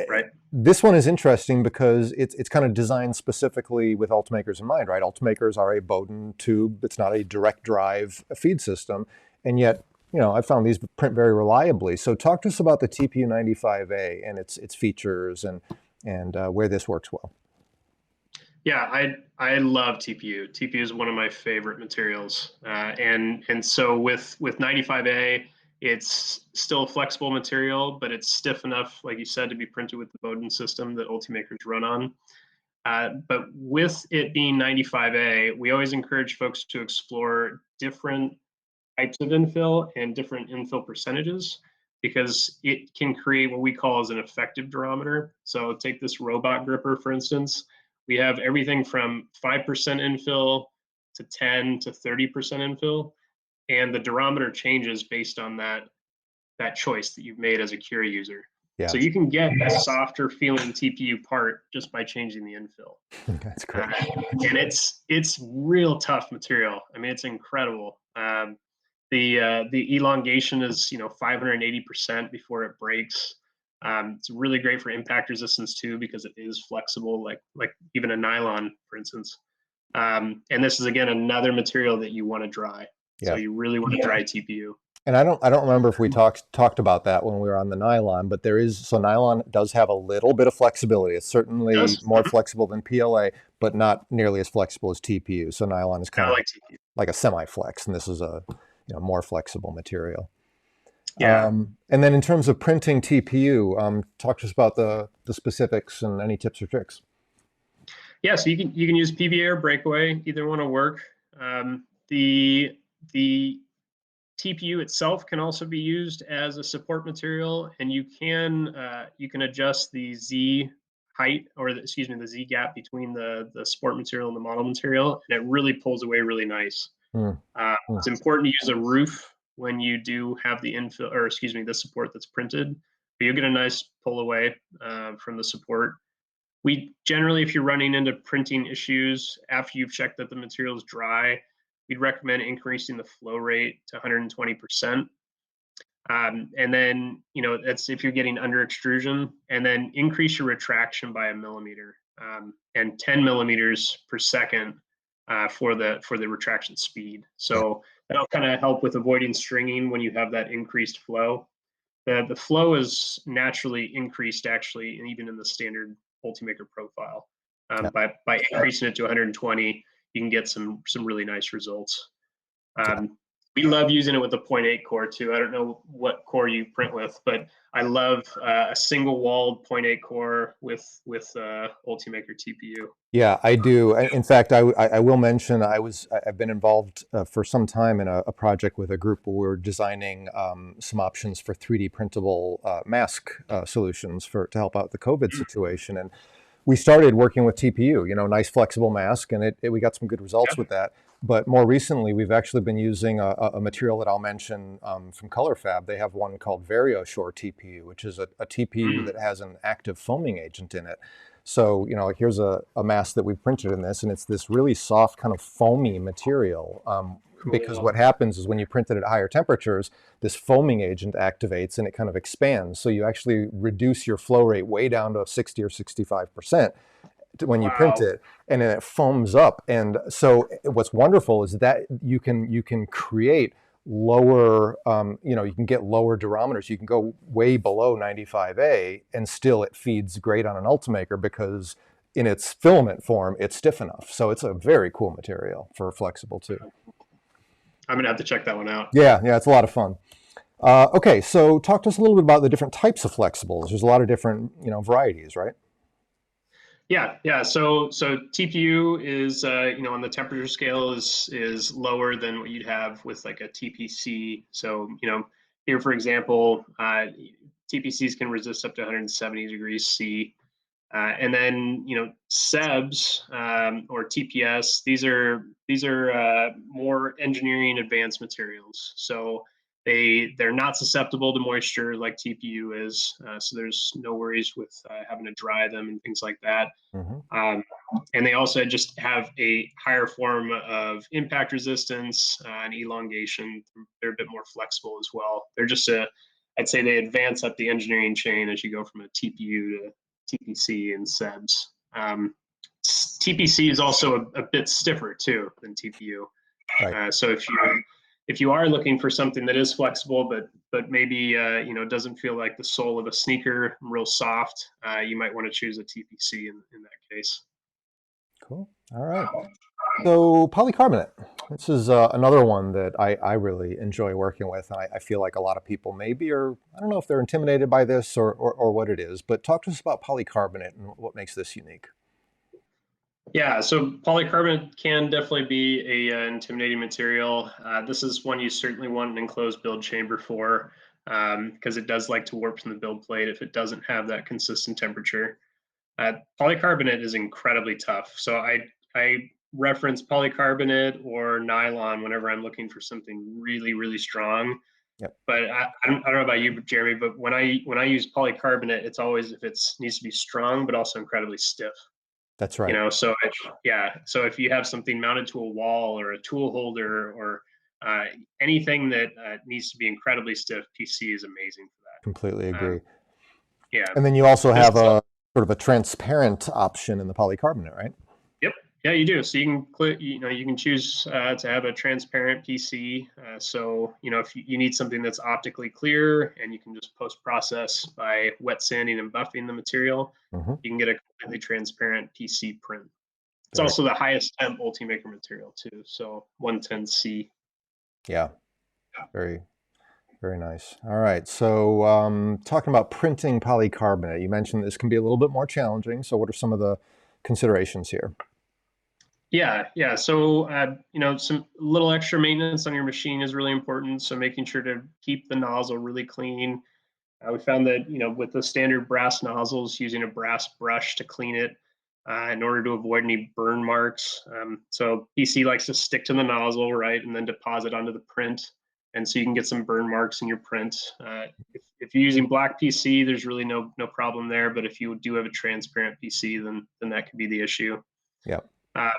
Right. this one is interesting because it's kind of designed specifically with Ultimakers in mind, right? Ultimakers are a Bowden tube. It's not a direct drive feed system. And yet, I found these print very reliably. So talk to us about the TPU 95A and its features and where this works well. Yeah, I love TPU. TPU is one of my favorite materials, and so with 95A, it's still a flexible material, but it's stiff enough, like you said, to be printed with the Bowden system that Ultimakers run on. But with it being 95A, we always encourage folks to explore different types of infill and different infill percentages because it can create what we call as an effective durometer. So take this robot gripper, for instance. We have everything from 5% infill to 10 to 30% infill, and the durometer changes based on that choice that you've made as a Cura user. Yeah, So you can get a softer feeling TPU part just by changing the infill. that's great. And it's real tough material. I mean, it's incredible. The elongation is 580% before it breaks. It's really great for impact resistance too because it is flexible, like even a nylon, for instance. And this is again another material that you want to dry. So Yeah. you really want to dry TPU. And I don't remember if we talked about that when we were on the nylon, but so nylon does have a little bit of flexibility. It's It certainly does. more flexible than PLA, but not nearly as flexible as TPU. So nylon is kind I of like TPU. like a semi-flex, and this is a more flexible material. Yeah. And then in terms of printing TPU, talk to us about the specifics and any tips or tricks. Yeah, so you can use PVA or breakaway. Either one will work. The TPU itself can also be used as a support material, and you can adjust the Z height or the Z gap between the support material and the model material, and it really pulls away really nice. Mm. It's important to use a roof when you do have the infill or the support that's printed, but you'll get a nice pull away from the support. We generally, if you're running into printing issues after you've checked that the material is dry, we'd recommend increasing the flow rate to 120%. And then, that's if you're getting under extrusion, and then increase your retraction by 1 millimeter and 10 millimeters per second for the retraction speed. So that'll kind of help with avoiding stringing when you have that increased flow. The flow is naturally increased actually, and even in the standard Ultimaker profile. Yeah. By increasing it to 120, you can get some really nice results. We love using it with the 0.8 core too. I don't know what core you print with, but I love a single walled 0.8 core with Ultimaker TPU. Yeah, I do. In fact, I will mention I've been involved for some time in a project with a group where we're designing some options for 3D printable mask solutions to help out the COVID situation. And we started working with TPU, nice flexible mask, and we got some good results with that. But more recently, we've actually been using a material that I'll mention from ColorFab. They have one called Vario Shore Tpu, which is a TPU that has an active foaming agent in it. So, you know, like here's a mask that we've printed in this, and it's this really soft kind of foamy material. Because what happens is when you print it at higher temperatures, this foaming agent activates and it kind of expands. So you actually reduce your flow rate way down to 60 or 65% when you print it, and then it foams up. And so what's wonderful is that you can create lower, you know, you can get lower durometers. You can go way below 95A and still it feeds great on an Ultimaker because in its filament form, it's stiff enough. So it's a very cool material for flexible too. I'm gonna have to check that one out. Yeah, it's a lot of fun. Okay, so talk to us a little bit about the different types of flexibles. There's a lot of different, you know, varieties, right? Yeah. So TPU is you know, on the temperature scale is lower than what you'd have with like a TPC. So you know, here for example, TPCs can resist up to 170 degrees C. And then you know SEBs or TPS. These are more engineering advanced materials. So they're not susceptible to moisture like TPU is. So there's no worries with having to dry them and things like that. Um, and they also just have a higher form of impact resistance and elongation. They're a bit more flexible as well. They're just I'd say they advance up the engineering chain as you go from a TPU to TPC and SEBs. TPC is also a bit stiffer too than TPU. Right. So if you are looking for something that is flexible, but maybe you know, doesn't feel like the sole of a sneaker, real soft, you might want to choose a TPC in that case. Cool. All right. So polycarbonate. This is another one that I really enjoy working with, and I feel like a lot of people maybe are, I don't know if they're intimidated by this or what it is, but talk to us about polycarbonate and what makes this unique. Yeah, so polycarbonate can definitely be a intimidating material. This is one you certainly want an enclosed build chamber for, because it does like to warp from the build plate if it doesn't have that consistent temperature. Polycarbonate is incredibly tough. So I reference polycarbonate or nylon whenever I'm looking for something really, really strong. Yep. But I don't know about you, Jeremy, but when I use polycarbonate, it's always if it needs to be strong, but also incredibly stiff. That's You right. know, so yeah, so if you have something mounted to a wall or a tool holder or anything that needs to be incredibly stiff, PC is amazing for Completely that. agree. Yeah, And then you also this have a sort of a transparent option in the polycarbonate, right? Yep. Yeah, you do. So you can click, you know, you can choose to have a transparent PC. So, you know, if you need something that's optically clear and you can just post process by wet sanding and buffing the material, you can get a completely transparent PC print. It's Very, also the highest temp Ultimaker material too. So 110C. yeah, very, very nice. All right. So talking about printing polycarbonate, you mentioned this can be a little bit more challenging. So what are some of the considerations here? Yeah. So, you know, some little extra maintenance on your machine is really important. So making sure to keep the nozzle really clean. We found that, you know, with the standard brass nozzles, using a brass brush to clean it in order to avoid any burn marks. So PC likes to stick to the nozzle, right, and then deposit onto the print. And so you can get some burn marks in your print. If you're using black PC, there's really no problem there. But if you do have a transparent PC, then that could be the issue. Yeah. Uh,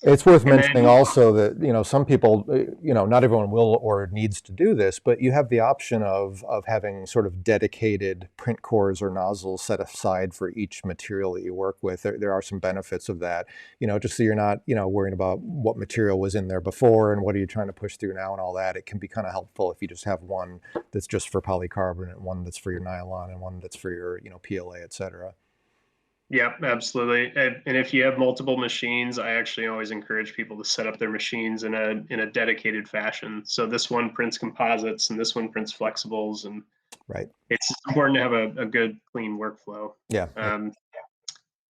It's worth and mentioning then also that, you know, some people, you know, not everyone will or needs to do this, but you have the option of having sort of dedicated print cores or nozzles set aside for each material that you work with. There are some benefits of that, you know, just so you're not, you know, worrying about what material was in there before and what are you trying to push through now and all that. It can be kind of helpful if you just have one that's just for polycarbonate, one that's for your nylon, and one that's for your, you know, PLA, et cetera. Yep, absolutely. And if you have multiple machines, I actually always encourage people to set up their machines in a dedicated fashion. So this one prints composites and this one prints flexibles, and Right. it's important to have a good clean workflow. Yeah. Um,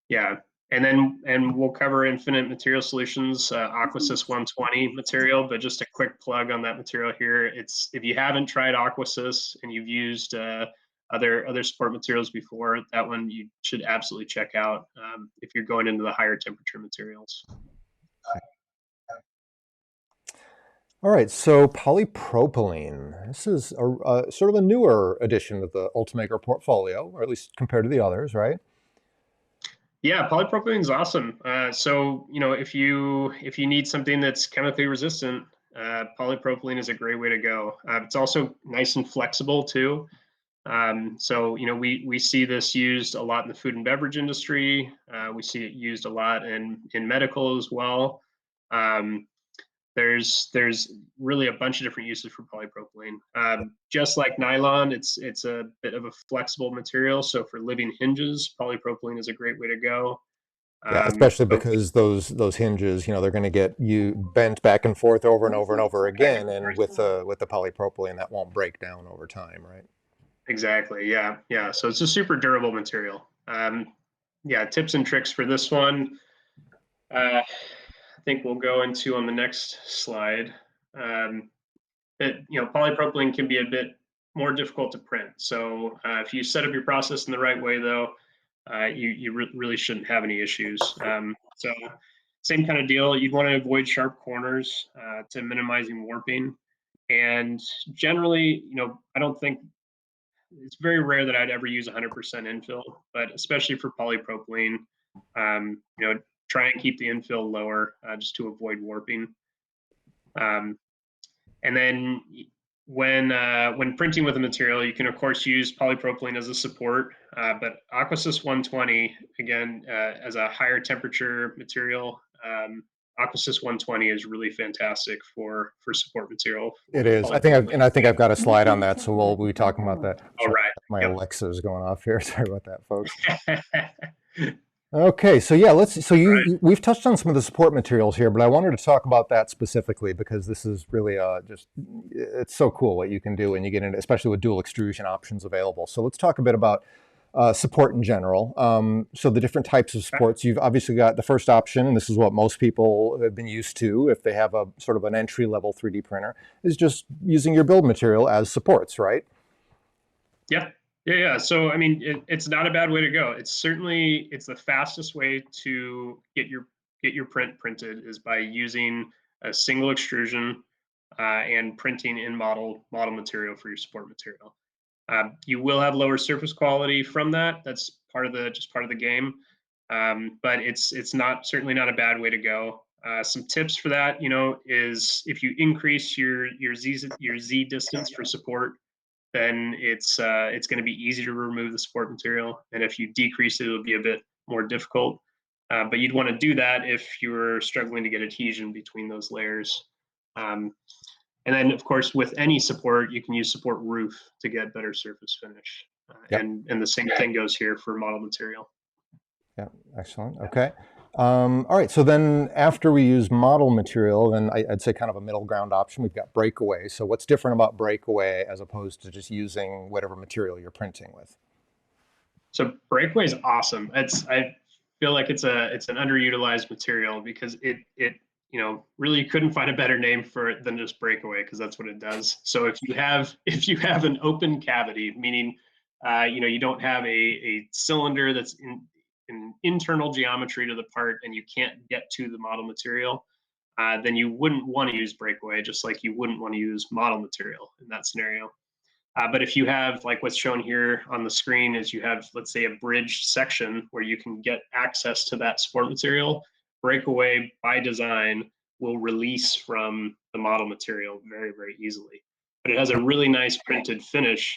yeah, and we'll cover infinite material solutions, Aquasis 120 material. But just a quick plug on that material here. It's if you haven't tried Aquasis and you've used other support materials before, that one you should absolutely check out if you're going into the higher temperature materials. All right, so polypropylene. This is a sort of a newer addition to the Ultimaker portfolio, or at least compared to the others, right? Yeah, polypropylene is awesome. So if you need something that's chemically resistant, polypropylene is a great way to go. It's also nice and flexible too. So we see this used a lot in the food and beverage industry. We see it used a lot in medical as well. Um, there's really a bunch of different uses for polypropylene. Just like nylon, it's a bit of a flexible material. So for living hinges, polypropylene is a great way to go. Yeah, especially But because those hinges, they're going to get you bent back and forth over and over and over again, and with the polypropylene, that won't break down over time, right? exactly, yeah, yeah. So it's a super durable material. Yeah, tips and tricks for this one. I think we'll go into on the next slide. Um, Polypropylene can be a bit more difficult to print. So if you set up your process in the right way, though, you really shouldn't have any issues. So same kind of deal. You'd want to avoid sharp corners to minimizing warping. And generally, I don't think it's very rare that I'd ever use 100% infill, but especially for polypropylene, try and keep the infill lower just to avoid warping. Um, and then when printing with a material, you can of course use polypropylene as a support, but Aquasis 120 again as a higher temperature material. Aquasis 120 is really fantastic for support material It with is. polypropylene. I think I've got a slide on that, so we'll be talking about that. All Sorry, right. my Yep. Alexa is going off here. Sorry about that, folks. Okay, so yeah, we've touched on some of the support materials here, but I wanted to talk about that specifically because this is really it's so cool what you can do when you get into, especially with dual extrusion options available. So let's talk a bit about support in general. So the different types of supports, you've obviously got the first option, and this is what most people have been used to if they have a sort of an entry level 3D printer, is just using your build material as supports, right? Yeah. Yeah. So I mean, it's not a bad way to go. It's the fastest way to get your print printed is by using a single extrusion and printing in model material for your support material. You will have lower surface quality from that. That's part of the game. But it's not certainly not a bad way to go. Some tips for that, is if you increase your Z distance for support, then it's going to be easy to remove the support material. And if you decrease it, it'll be a bit more difficult. But you'd want to do that if you're struggling to get adhesion between those layers. Um, and then, of course, with any support, you can use support roof to get better surface finish. Yep. And the same thing goes here for model material. Yeah, excellent. Okay. All right. So then after we use model material, then I'd say kind of a middle ground option. We've got breakaway. So what's different about breakaway as opposed to just using whatever material you're printing with? So breakaway is awesome. I feel like it's an underutilized material because it really you couldn't find a better name for it than just breakaway because that's what it does. So if you have an open cavity, meaning you don't have a cylinder that's in internal geometry to the part and you can't get to the model material, then you wouldn't want to use breakaway, just like you wouldn't want to use model material in that scenario. But if you have, like what's shown here on the screen, is you have, let's say, a bridged section where you can get access to that support material, breakaway by design will release from the model material very, very easily. But it has a really nice printed finish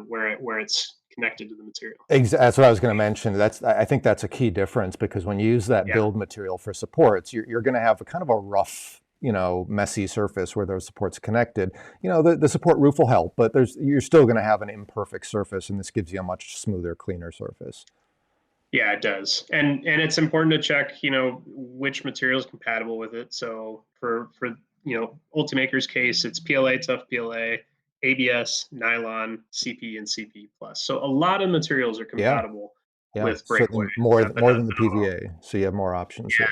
where it's connected to the material. That's what I was going to mention. I think that's a key difference because when you use that Yeah. build material for supports, you're going to have a kind of a rough, messy surface where those supports connected. The support roof will help, but you're still going to have an imperfect surface, and this gives you a much smoother, cleaner surface. Yeah, it does, and it's important to check, which material is compatible with it. So for Ultimaker's case, it's PLA, tough PLA, ABS, nylon, Cpe, and Cpe Plus. So a lot of materials are compatible with breakaway. Certainly more But than the PVA, so you have more options here.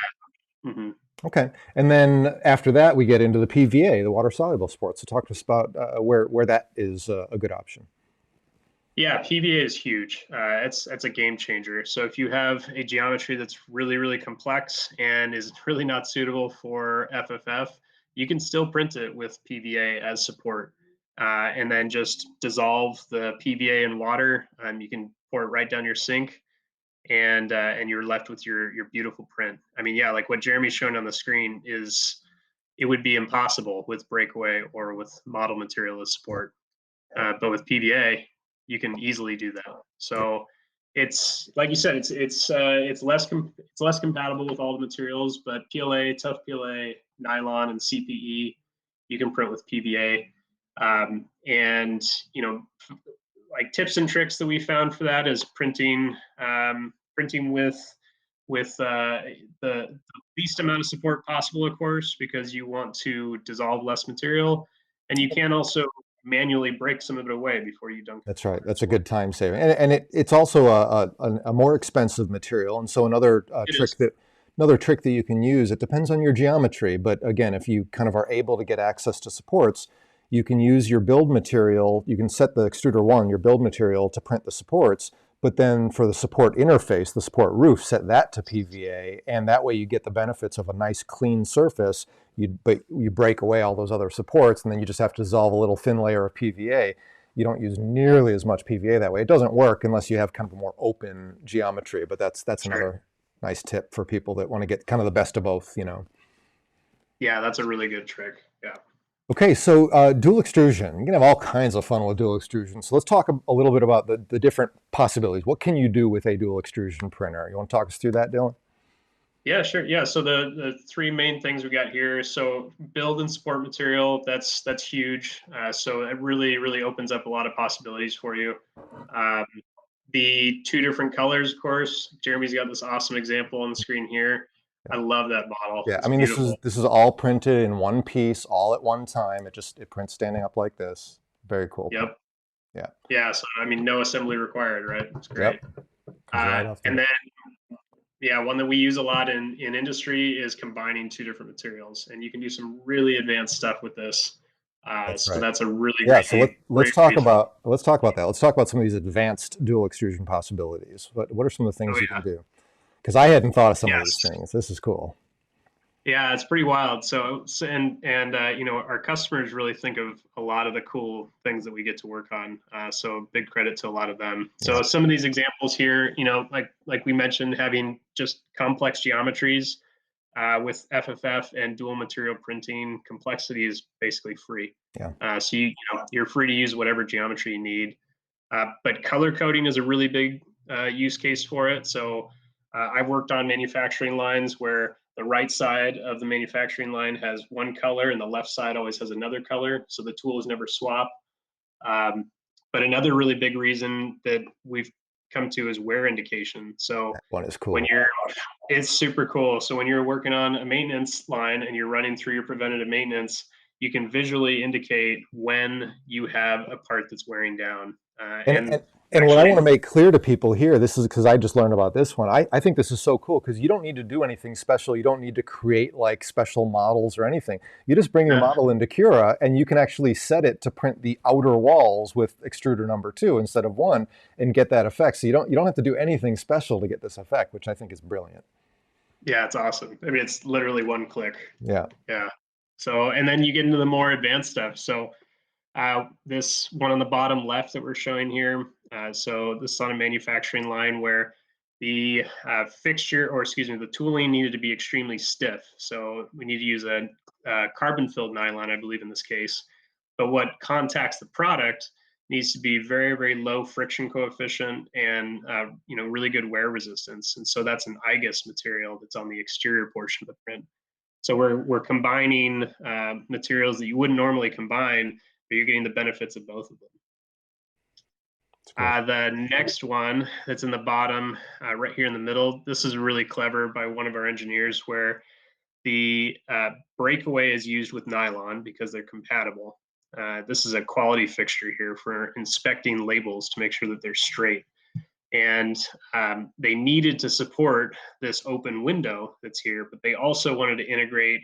Mm-hmm. Okay, and then after that we get into the PVA, the water soluble sport. So talk to us about where that is a good option. Yeah, PVA is huge. It's a game changer. So if you have a geometry that's really, really complex and is really not suitable for FFF, you can still print it with PVA as support, and then just dissolve the PVA in water. You can pour it right down your sink, and you're left with your beautiful print. I mean, yeah, like what Jeremy's showing on the screen is, it would be impossible with breakaway or with model material as support. But with PVA, you can easily do that. So it's like you said, it's less compatible with all the materials, but PLA, tough PLA, nylon, and CPE, you can print with PVA. And like tips and tricks that we found for that is printing with the least amount of support possible, of course, because you want to dissolve less material, and you can also manually break some of it away before you dunk it. That's right. That's a good time saving, and it's also a more expensive material. And so another trick that you can use. It depends on your geometry, but again, if you kind of are able to get access to supports, you can use your build material. You can set the extruder one, your build material, to print the supports. But then for the support interface, the support roof, set that to PVA, and that way you get the benefits of a nice clean surface. But you break away all those other supports, and then you just have to dissolve a little thin layer of PVA. You don't use nearly as much PVA that way. It doesn't work unless you have kind of a more open geometry, but that's Sure. another nice tip for people that want to get kind of the best of both, Yeah, that's a really good trick. Yeah. Okay, so dual extrusion. You can have all kinds of fun with dual extrusion. So let's talk a little bit about the different possibilities. What can you do with a dual extrusion printer? You want to talk us through that, Dylan? Yeah, sure. Yeah, so the three main things we got here. So build and support material, that's huge. So it really opens up a lot of possibilities for you. Um, the two different colors, of course. Jeremy's got this awesome example on the screen here. I love that model. Yeah, I It's mean beautiful. this is all printed in one piece, all at one time. It prints standing up like this. Very cool. Yep. Yeah. Yeah. So I mean, no assembly required, right? It's great. Yep. Comes right off And the. then yeah, one that we use a lot in industry is combining two different materials, and you can do some really advanced stuff with this. That's So right. that's a really Yeah. So great reason. let's talk about that. Let's talk about some of these advanced dual extrusion possibilities. What are some of the Oh things you can yeah, do? Because I hadn't thought of some of these yes, things. This is cool. yeah, it's pretty wild. And our customers really think of a lot of the cool things that we get to work on. So big credit to a lot of them. Yeah. So some of these examples here, like we mentioned, having just complex geometries. With FFF and dual material printing, complexity is basically free. Yeah. So you're free to use whatever geometry you need. But color coding is a really big use case for it. So I've worked on manufacturing lines where the right side of the manufacturing line has one color and the left side always has another color. So the tools never swap. Um, but another really big reason that we've come to is wear indication. So That one is when cool. it's super cool. So when you're working on a maintenance line and you're running through your preventative maintenance, you can visually indicate when you have a part that's wearing down. And, And and and what I actually, want to make clear to people here, this is because I just learned about this one. I think this is so cool because you don't need to do anything special. You don't need to create like special models or anything. You just bring your uh, model into Cura and you can actually set it to print the outer walls with extruder number 2 instead of 1 and get that effect. So you don't have to do anything special to get this effect, which I think is brilliant. yeah, it's awesome. I mean, it's literally one click. Yeah. Yeah. So, and then you get into the more advanced stuff. So, this one on the bottom left that we're showing here. So this is on a manufacturing line where the fixture, or excuse me, the tooling needed to be extremely stiff. So we need to use a carbon-filled nylon, I believe in this case. But what contacts the product needs to be very low friction coefficient and really good wear resistance. And so that's an IGUS material that's on the exterior portion of the print. So we're combining materials that you wouldn't normally combine, but you're getting the benefits of both of them. The next one that's in the bottom, right here in the middle, this is really clever by one of our engineers, where the breakaway is used with nylon because they're compatible. This is a quality fixture here for inspecting labels to make sure that they're straight. And they needed to support this open window that's here, but they also wanted to integrate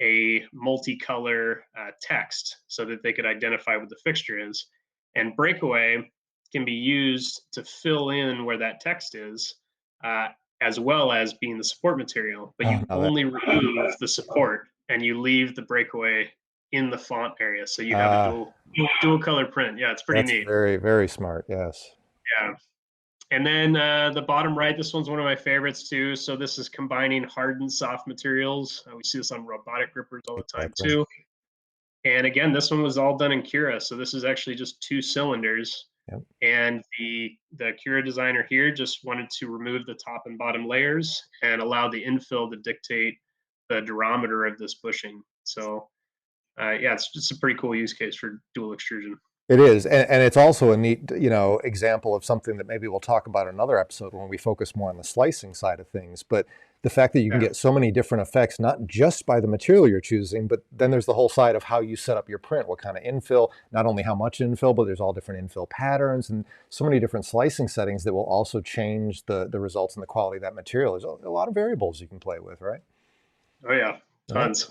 a multicolor text so that they could identify what the fixture is. And breakaway can be used to fill in where that text is, as well as being the support material, but Oh, you only remove the support and you leave the breakaway in the font area. So you have a Uh, dual color print. Yeah, it's pretty that's neat. very, very smart. Yes. Yeah. And then the bottom right, this one's one of my favorites too. So this is combining hard and soft materials. We see this on robotic grippers all the time Exactly. too. And again, this one was all done in Cura. So this is actually just 2 cylinders. Yep. And the Cura designer here just wanted to remove the top and bottom layers and allow the infill to dictate the durometer of this bushing. So yeah, it's just a pretty cool use case for dual extrusion. It is, and it's also a neat, example of something that maybe we'll talk about in another episode when we focus more on the slicing side of things. But the fact that you can Yeah. get so many different effects, not just by the material you're choosing, but then there's the whole side of how you set up your print, what kind of infill, not only how much infill, but there's all different infill patterns and so many different slicing settings that will also change the results and the quality of that material. There's a lot of variables you can play with, right? Oh yeah, All right. tons.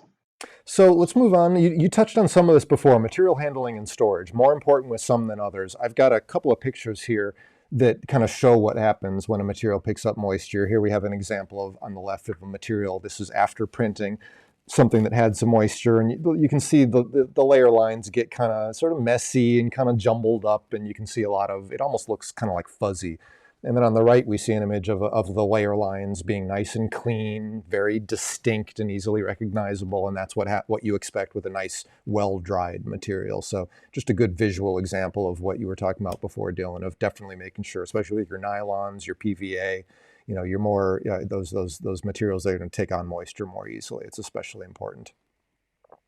So let's move on. You touched on some of this before, material handling and storage, more important with some than others. I've got a couple of pictures here that kind of show what happens when a material picks up moisture. Here we have an example of, on the left, of a material. This is after printing, something that had some moisture, and you can see the layer lines get kind of sort of messy and kind of jumbled up, and you can see a lot of, it almost looks kind of like fuzzy. And then on the right, we see an image of the layer lines being nice and clean, very distinct and easily recognizable. And that's what you expect with a nice, well-dried material. So just a good visual example of what you were talking about before, Dylan, of definitely making sure, especially with your nylons, your PVA, you're more, those materials that are going to take on moisture more easily. It's especially important.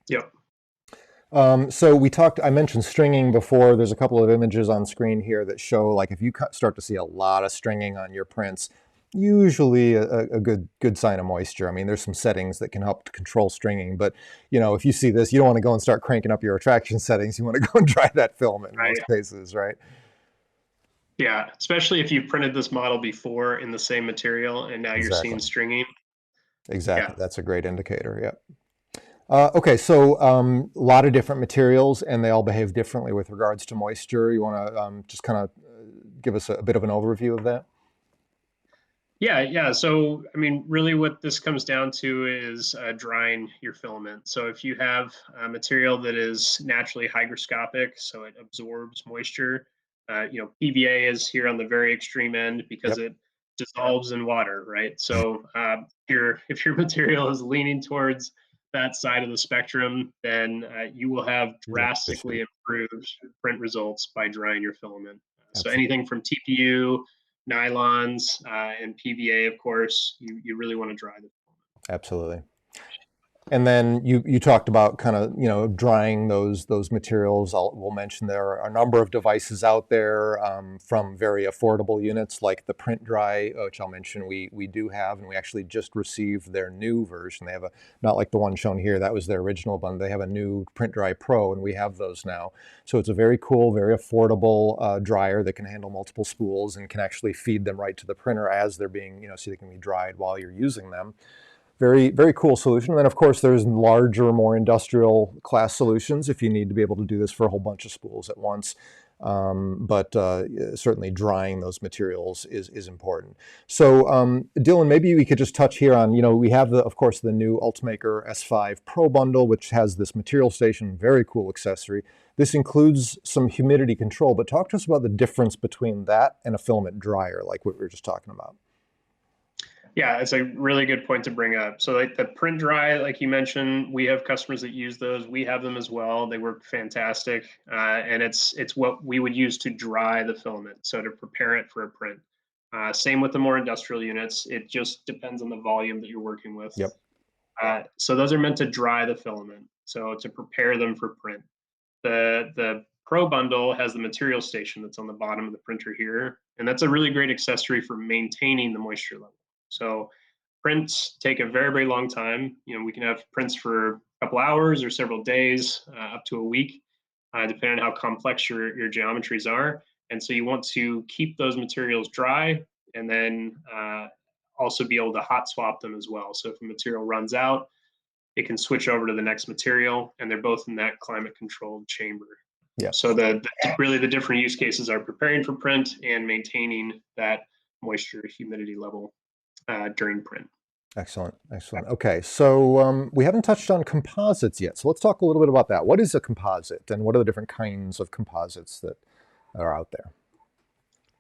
Yep. So I mentioned stringing before. There's a couple of images on screen here that show, like, if you start to see a lot of stringing on your prints, usually a good sign of moisture. I mean, there's some settings that can help to control stringing, but if you see this, you don't want to go and start cranking up your attraction settings. You want to go and dry that filament in most cases, right? Yeah, especially if you've printed this model before in the same material and now you're seeing Exactly. stringing. Exactly. Yeah. That's a great indicator. Yeah. Okay, so a lot of different materials, and they all behave differently with regards to moisture. You want to just kind of give us a bit of an overview of that? Yeah. So, I mean, really what this comes down to is drying your filament. So if you have a material that is naturally hygroscopic, so it absorbs moisture, PVA is here on the very extreme end because Yep. it dissolves in water, right? So if your material is leaning towards that side of the spectrum, then you will have drastically improved print results by drying your filament. So Absolutely. anything from TPU, nylons, and PVA, of course, you really want to dry them. Absolutely. And then you talked about kind of drying those materials. We'll mention there are a number of devices out there, from very affordable units like the Print Dry, which I'll mention we do have, and we actually just received their new version. They have not like the one shown here, that was their original one. They have a new Print Dry Pro, and we have those now. So it's a very cool, very affordable dryer that can handle multiple spools and can actually feed them right to the printer as they're being, so they can be dried while you're using them. Very, very cool solution. And then, of course, there's larger, more industrial class solutions if you need to be able to do this for a whole bunch of spools at once. But certainly drying those materials is important. So, Dylan, maybe we could just touch here on, we have, of course, the new Ultimaker S5 Pro Bundle, which has this material station, very cool accessory. This includes some humidity control, but talk to us about the difference between that and a filament dryer, like what we were just talking about. Yeah, it's a really good point to bring up. So like the print dry, like you mentioned, we have customers that use those. We have them as well. They work fantastic, and it's what we would use to dry the filament, so to prepare it for a print. Same with the more industrial units. It just depends on the volume that you're working with. Yep. So those are meant to dry the filament, so to prepare them for print. The Pro Bundle has the material station that's on the bottom of the printer here, and that's a really great accessory for maintaining the moisture level. So prints take a very, very long time. We can have prints for a couple hours or several days, up to a week, depending on how complex your geometries are. And so you want to keep those materials dry and then also be able to hot swap them as well. So if a material runs out, it can switch over to the next material, and they're both in that climate controlled chamber. Yeah. So really the different use cases are preparing for print and maintaining that moisture humidity level during print. Excellent, excellent. Okay, so we haven't touched on composites yet, so let's talk a little bit about that. What is a composite, and what are the different kinds of composites that are out there?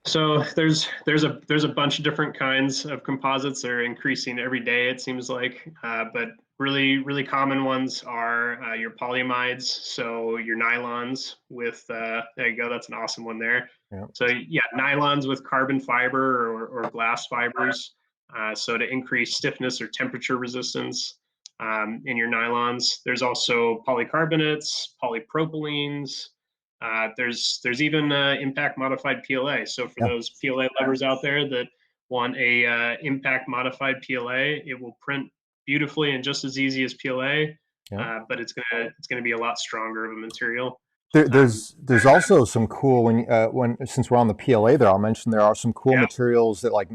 So there's a bunch of different kinds of composites. They're increasing every day, it seems like. But really common ones are your polyamides, so your nylons with there you go. That's an awesome one there. Yeah, So yeah, nylons with carbon fiber or glass fibers. So to increase stiffness or temperature resistance in your nylons. There's also polycarbonates, polypropylenes. There's even impact modified PLA. So for yeah, those PLA lovers out there that want a impact modified PLA, it will print beautifully and just as easy as PLA, yeah. but it's gonna be a lot stronger of a material. There, Um, there's also some cool when since we're on the PLA there, I'll mention there are some cool yeah, materials that like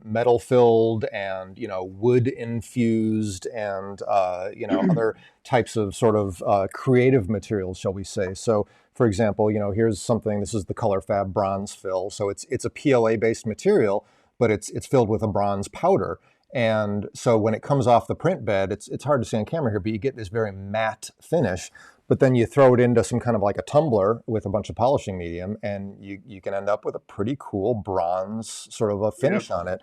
metal filled and wood infused and other types of sort of creative materials, shall we say? So, for example, here's something. This is the Color Fab bronze fill. So it's a PLA based material, but it's filled with a bronze powder. And so when it comes off the print bed, it's hard to see on camera here, but you get this very matte finish. But then you throw it into some kind of like a tumbler with a bunch of polishing medium, and you can end up with a pretty cool bronze sort of a yeah, finish on it.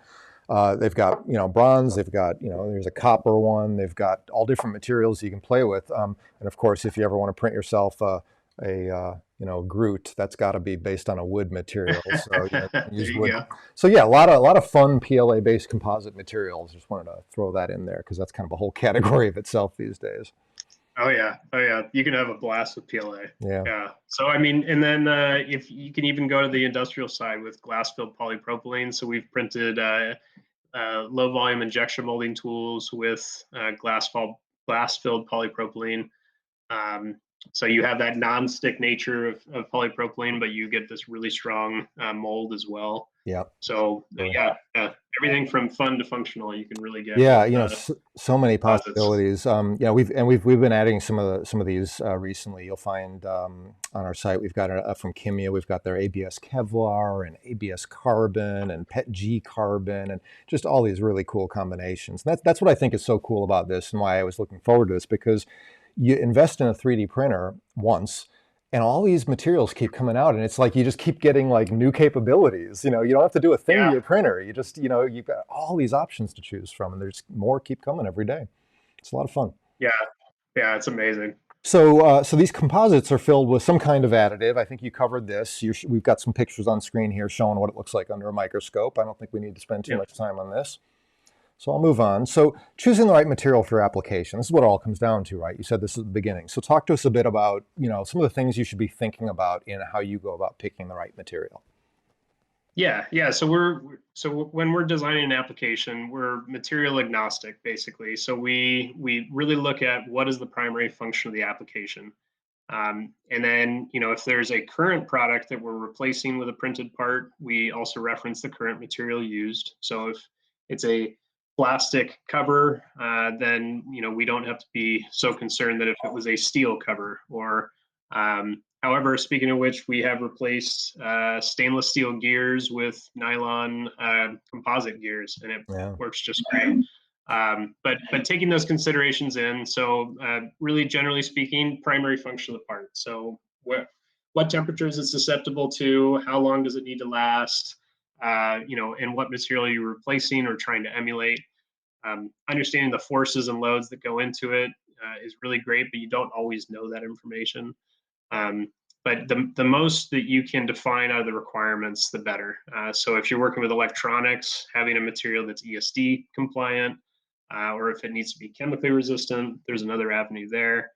They've got bronze, they've got there's a copper one, they've got all different materials you can play with. And of course, if you ever want to print yourself Groot, that's got to be based on a wood material. So there use you wood. go. So yeah, a lot of fun PLA based composite materials. Just wanted to throw that in there because that's kind of a whole category of itself these days. Oh yeah. You can have a blast with PLA. Yeah. Yeah. So I mean, and then if you can even go to the industrial side with glass-filled polypropylene. So we've printed low volume injection molding tools with glass-filled polypropylene. Um, so you have that non-stick nature of polypropylene, but you get this really strong mold as well. Yeah. So Really. yeah, everything from fun to functional you can really get Yeah, with so many composites. possibilities. We've been adding some of these recently. You'll find on our site we've got from Kimia. We've got their ABS Kevlar and ABS carbon and PETG carbon and just all these really cool combinations. And that's what I think is so cool about this and why I was looking forward to this because you invest in a 3D printer once and all these materials keep coming out and it's like you just keep getting like new capabilities. You don't have to do a thing to Yeah, your printer. You just you've got all these options to choose from and there's more keep coming every day. It's a lot of fun. yeah, yeah. It's amazing. So these composites are filled with some kind of additive. I think you covered this. We've got some pictures on screen here showing what it looks like under a microscope. I don't think we need to spend too Yeah. much time on this. So I'll move on. So choosing the right material for your application, this is what it all comes down to, right? You said this at the beginning. So talk to us a bit about, some of the things you should be thinking about in how you go about picking the right material. Yeah. So when we're designing an application, we're material agnostic basically. So we really look at what is the primary function of the application. And then, if there's a current product that we're replacing with a printed part, we also reference the current material used. So if it's a plastic cover, then, we don't have to be so concerned that if it was a steel cover or, however, speaking of which, we have replaced stainless steel gears with nylon composite gears, and it Yeah. works just great. But taking those considerations in, so really generally speaking, primary function of the part. So what temperature is it susceptible to? How long does it need to last? And what material you're replacing or trying to emulate. Understanding the forces and loads that go into it is really great, but you don't always know that information. Um, but the most that you can define out of the requirements, the better. So if you're working with electronics, having a material that's ESD compliant, or if it needs to be chemically resistant, there's another avenue there.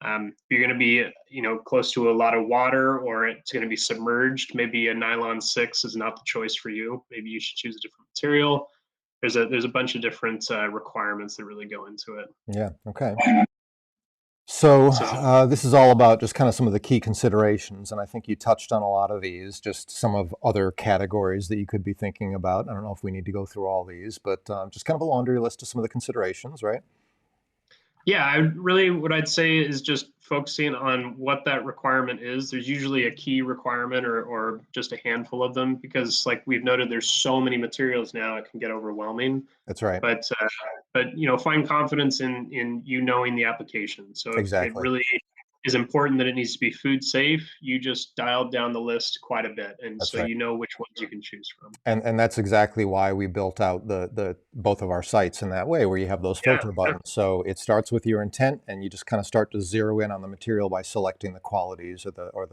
If you're going to be, close to a lot of water or it's going to be submerged, maybe a nylon 6 is not the choice for you. Maybe you should choose a different material. There's a bunch of different requirements that really go into it. Yeah. Okay. So So this is all about just kind of some of the key considerations, and I think you touched on a lot of these, just some of other categories that you could be thinking about. I don't know if we need to go through all these, but just kind of a laundry list of some of the considerations, right? Yeah, what I'd say is just focusing on what that requirement is. There's usually a key requirement or just a handful of them because like we've noted, there's so many materials now, it can get overwhelming. That's right. But find confidence in you knowing the application. So if it Exactly. really is important that it needs to be food safe, you just dialed down the list quite a bit. And That's so right. you know which ones you can choose from. And that's exactly why we built out the both of our sites in that way, where you have those Yeah, filter yeah, buttons. So it starts with your intent, and you just kind of start to zero in on the material by selecting the qualities or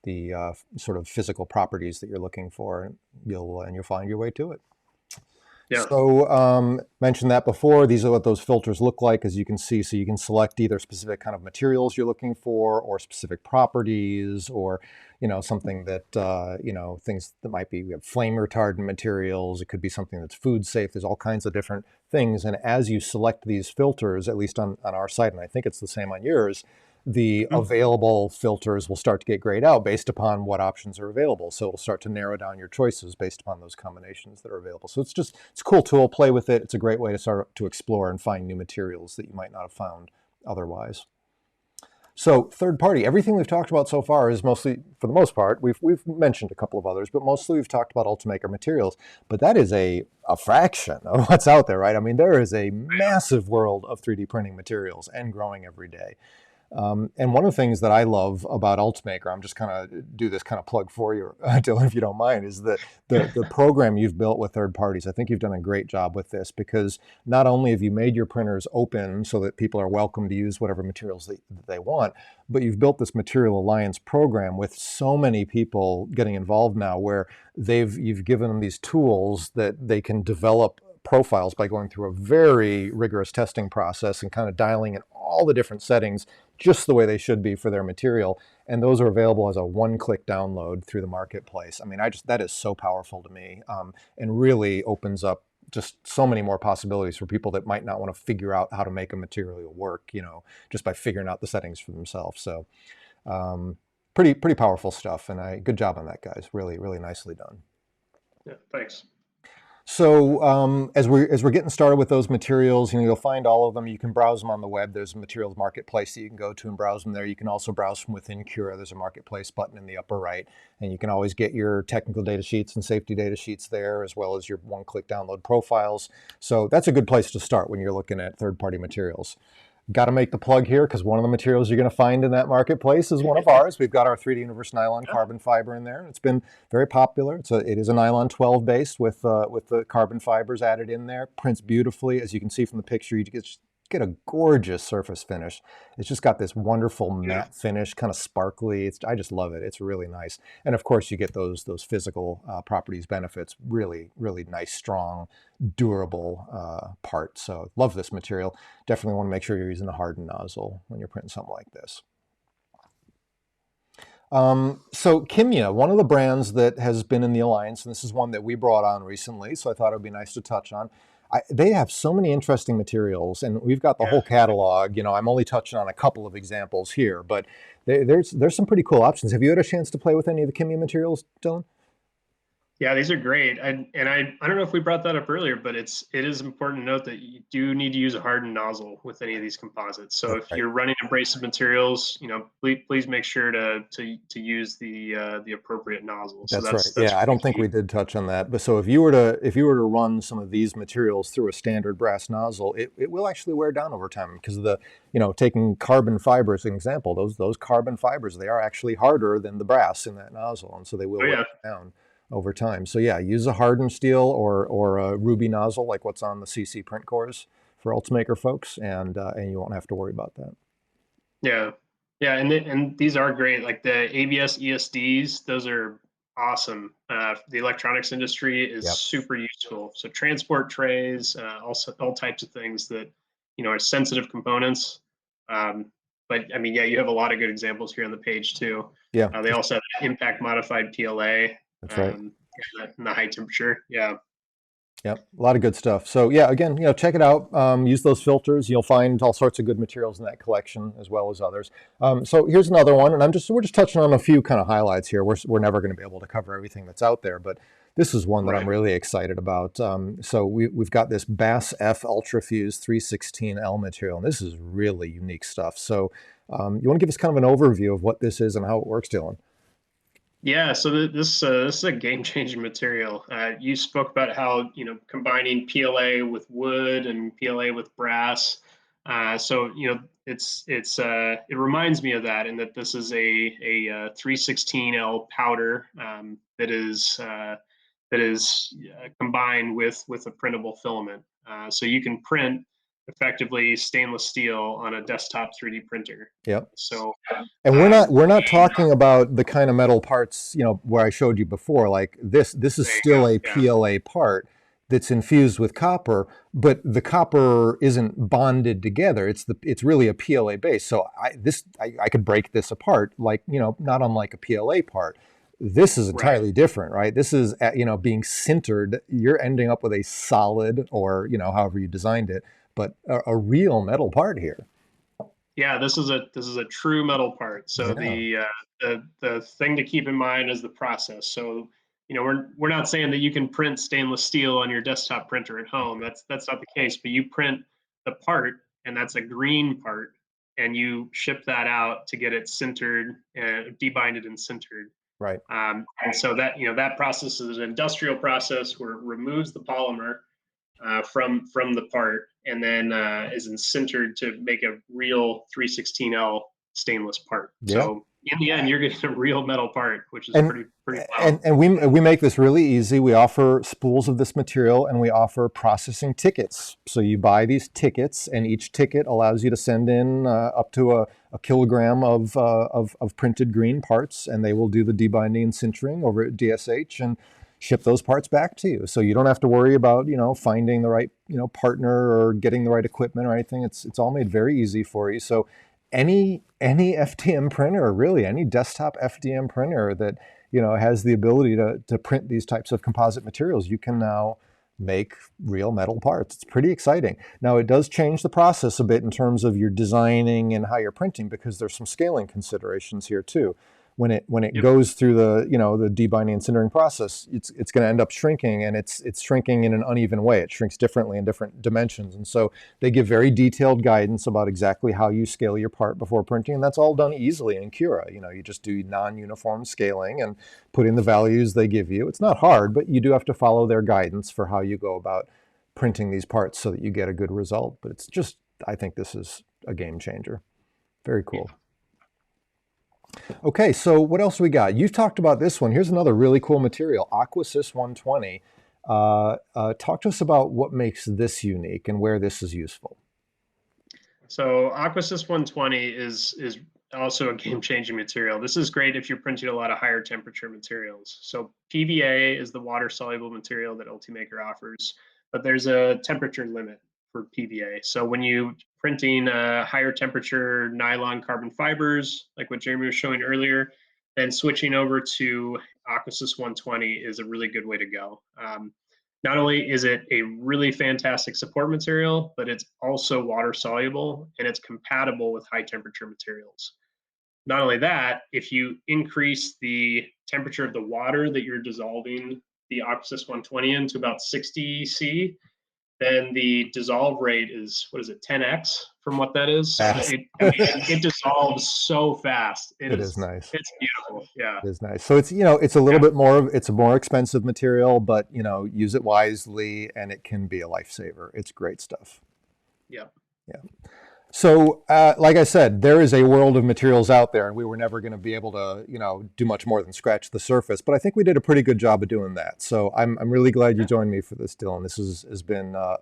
the sort of physical properties that you're looking for, and you'll find your way to it. yeah. So mentioned that before. These are what those filters look like, as you can see. So you can select either specific kind of materials you're looking for, or specific properties, or something that things that might be. We have flame retardant materials. It could be something that's food safe. There's all kinds of different things. And as you select these filters, at least on our site, and I think it's the same on yours, the Mhm. available filters will start to get grayed out based upon what options are available. So it'll start to narrow down your choices based upon those combinations that are available. So it's a cool tool. Play with it. It's a great way to start to explore and find new materials that you might not have found otherwise. So third party, everything we've talked about so far is mostly, for the most part, we've mentioned a couple of others, but mostly we've talked about Ultimaker Materials. But that is a fraction of what's out there, right? I mean, there is a massive world of 3D printing materials and growing every day. And one of the things that I love about Ultimaker, I'm just kind of do this kind of plug for you, Dylan, if you don't mind, is that the program you've built with third parties. I think you've done a great job with this, because not only have you made your printers open so that people are welcome to use whatever materials they want, but you've built this Material Alliance program with so many people getting involved now, where you've given them these tools that they can develop profiles by going through a very rigorous testing process and kind of dialing in all the different settings just the way they should be for their material. And those are available as a one-click download through the marketplace. I mean, that is so powerful to me, and really opens up just so many more possibilities for people that might not want to figure out how to make a material work, just by figuring out the settings for themselves. So pretty powerful stuff. And good job on that, guys. Really, really nicely done. Yeah, thanks. So as we're getting started with those materials, you'll find all of them. You can browse them on the web. There's a materials marketplace that you can go to and browse them there. You can also browse from within Cura. There's a marketplace button in the upper right, and you can always get your technical data sheets and safety data sheets there, as well as your one-click download profiles. So that's a good place to start when you're looking at third-party materials. Got to make the plug here, because one of the materials you're going to find in that marketplace is one of ours. We've got our 3D Universe Nylon carbon fiber in there. It's been very popular. It is a nylon 12 base with the carbon fibers added in there. Prints beautifully. As you can see from the picture, you get a gorgeous surface finish. It's just got this wonderful matte finish, kind of sparkly. I just love it. It's really nice. And of course, you get those physical properties benefits. Really, really nice, strong, durable part. So love this material. Definitely want to make sure you're using a hardened nozzle when you're printing something like this. So Kimia, one of the brands that has been in the Alliance, and this is one that we brought on recently, so I thought it would be nice to touch on. They have so many interesting materials, and we've got the whole catalog. I'm only touching on a couple of examples here, but there's some pretty cool options. Have you had a chance to play with any of the Kimia materials, Dylan? Yeah, these are great. I don't know if we brought that up earlier, but it is important to note that you do need to use a hardened nozzle with any of these composites. So That's if right. you're running abrasive materials, please make sure to use the appropriate nozzle. So That's right. that's Yeah, I don't think key. we did touch on that. But so if you were to run some of these materials through a standard brass nozzle, it will actually wear down over time, because of the taking carbon fiber as an example. Those carbon fibers, they are actually harder than the brass in that nozzle, and so they will Oh wear yeah, down over time. So yeah, use a hardened steel or a ruby nozzle like what's on the CC print cores for Ultimaker folks, and you won't have to worry about that. yeah, yeah. And these are great. Like the ABS ESDs, those are awesome. The electronics industry is Yep. super useful. So transport trays, also all types of things that are sensitive components. But I mean, yeah, you have a lot of good examples here on the page too. Yeah, They also have impact modified PLA, that's right. in the high temperature. Yeah. Yep, a lot of good stuff. So yeah, again, check it out. Use those filters. You'll find all sorts of good materials in that collection, as well as others. So here's another one, and we're just touching on a few kind of highlights here. We're never going to be able to cover everything that's out there, but This is one that I'm Right. really excited about. So we've got this Bass F Ultrafuse 316L material, and this is really unique stuff. So you want to give us kind of an overview of what this is and how it works, Dylan? Yeah, so this is a game-changing material. You spoke about how, combining PLA with wood and PLA with brass. So it reminds me of that, in that this is a 316L powder, that is combined with a printable filament. So you can print effectively stainless steel on a desktop 3D printer. Yep. So And um, we're not talking about the kind of metal parts, where I showed you before. Like this is there you still go. a Yeah. PLA part that's infused with copper, but the copper isn't bonded together. It's really a PLA base. So I could break this apart, like, not unlike a PLA part. This is Right. entirely different, right? This is being sintered. You're ending up with a solid, or however you designed it, but a real metal part here. Yeah, this is a true metal part. So Yeah. the thing to keep in mind is the process. So we're not saying that you can print stainless steel on your desktop printer at home. That's not the case. But you print the part, and that's a green part, and you ship that out to get it sintered and debinded and sintered. Right. And so that process is an industrial process where it removes the polymer from the part, and then is sintered to make a real 316L stainless part. Yeah. So in the end, you're getting a real metal part, which is And pretty and wow. and we make this really easy. We offer spools of this material, and we offer processing tickets. So you buy these tickets, and each ticket allows you to send in up to a kilogram of printed green parts, and they will do the debinding and sintering over at DSH and ship those parts back to you. So you don't have to worry about finding the right partner or getting the right equipment or anything. It's all made very easy for you. So any FDM printer, really any desktop FDM printer that has the ability to print these types of composite materials, you can now make real metal parts. It's pretty exciting. Now it does change the process a bit in terms of your designing and how you're printing, because there's some scaling considerations here too. When it Yep. goes through the the debinding and sintering process, it's going to end up shrinking, and it's shrinking in an uneven way. It shrinks differently in different dimensions, and so they give very detailed guidance about exactly how you scale your part before printing, and that's all done easily in Cura. You just do non-uniform scaling and put in the values they give you. It's not hard, but you do have to follow their guidance for how you go about printing these parts so that you get a good result. But I think this is a game changer. Very cool. Okay, so what else we got? You've talked about this one. Here's another really cool material, Aquasis 120. Talk to us about what makes this unique and where this is useful. So Aquasys 120 is also a game-changing material. This is great if you're printing a lot of higher temperature materials. So PVA is the water-soluble material that Ultimaker offers, but there's a temperature limit for PVA. So when you printing higher temperature nylon carbon fibers, like what Jeremy was showing earlier, then switching over to Aquasys 120 is a really good way to go. Not only is it a really fantastic support material, but it's also water soluble, and it's compatible with high temperature materials. Not only that, if you increase the temperature of the water that you're dissolving the Aquasys 120 in to about 60 C, then the dissolve rate is, what is it, 10x from what that is. So Fast. it dissolves so fast. It is nice. It's beautiful. Yeah. It is nice. So it's a little Yeah. bit it's a more expensive material, but use it wisely and it can be a lifesaver. It's great stuff. Yeah. Yeah. So, like I said, there is a world of materials out there, and we were never going to be able to, do much more than scratch the surface. But I think we did a pretty good job of doing that. So I'm really glad you joined me for this, Dylan. This has been a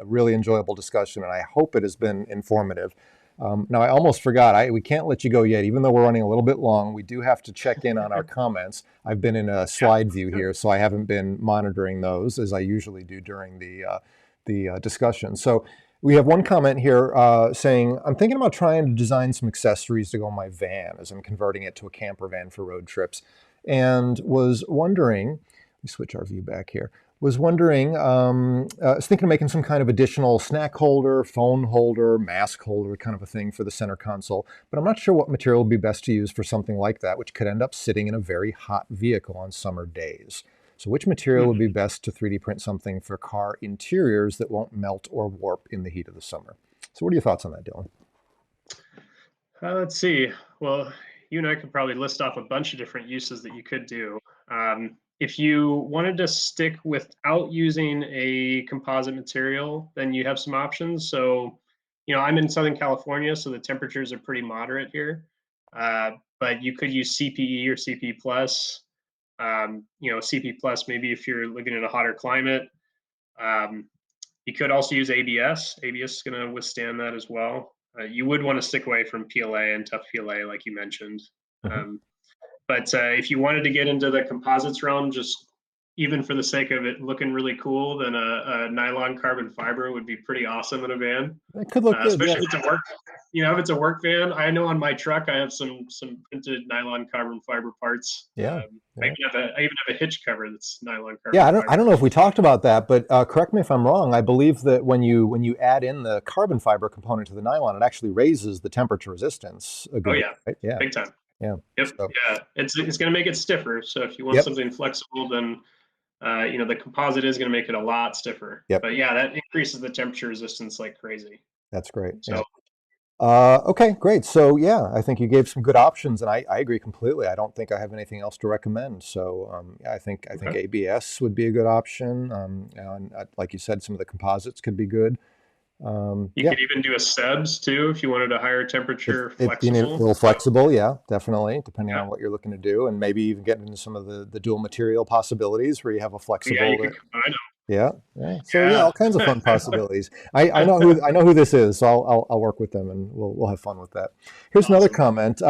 really enjoyable discussion, and I hope it has been informative. Now, I almost forgot. We can't let you go yet, even though we're running a little bit long. We do have to check in on our comments. I've been in a slide view here, so I haven't been monitoring those as I usually do during the discussion. So we have one comment here saying, I'm thinking about trying to design some accessories to go in my van as I'm converting it to a camper van for road trips, and was wondering, let me switch our view back here, was wondering, I was thinking of making some kind of additional snack holder, phone holder, mask holder kind of a thing for the center console, but I'm not sure what material would be best to use for something like that, which could end up sitting in a very hot vehicle on summer days. So which material would be best to 3D print something for car interiors that won't melt or warp in the heat of the summer? So what are your thoughts on that, Dylan? Let's see. Well, you and I could probably list off a bunch of different uses that you could do. If you wanted to stick without using a composite material, then you have some options. So, I'm in Southern California, so the temperatures are pretty moderate here. But you could use CPE or Cpe Plus. Cpe Plus maybe if you're looking at a hotter climate. Um, you could also use ABS. ABS is going to withstand that as well. You would want to stick away from PLA and tough PLA, like you mentioned. Um, but if you wanted to get into the composites realm, just even for the sake of it looking really cool, then a nylon carbon fiber would be pretty awesome in a van. It could look good, yeah. Especially if it's a work, if it's a work van. I know on my truck I have some printed nylon carbon fiber parts. Yeah. I even have a hitch cover that's nylon carbon. Yeah, fiber. I don't know if we talked about that, but correct me if I'm wrong. I believe that when you add in the carbon fiber component to the nylon, it actually raises the temperature resistance a good bit, right? Yeah, big time. Yeah. Yep. So, yeah, it's going to make it stiffer. So if you want something flexible, then the composite is going to make it a lot stiffer. Yep. But yeah, that increases the temperature resistance like crazy. That's great. So. Okay, great. So yeah, I think you gave some good options, and I agree completely. I don't think I have anything else to recommend. So yeah, I think ABS would be a good option. And like you said, some of the composites could be good. You could even do a SEBS too if you wanted a higher temperature flexible. A little flexible, yeah, definitely, depending on what you're looking to do, and maybe even get into some of the dual material possibilities where you have a flexible. Yeah, you could combine them. Yeah. So yeah, all kinds of fun possibilities. I know who this is, so I'll work with them and we'll have fun with that. Here's another comment.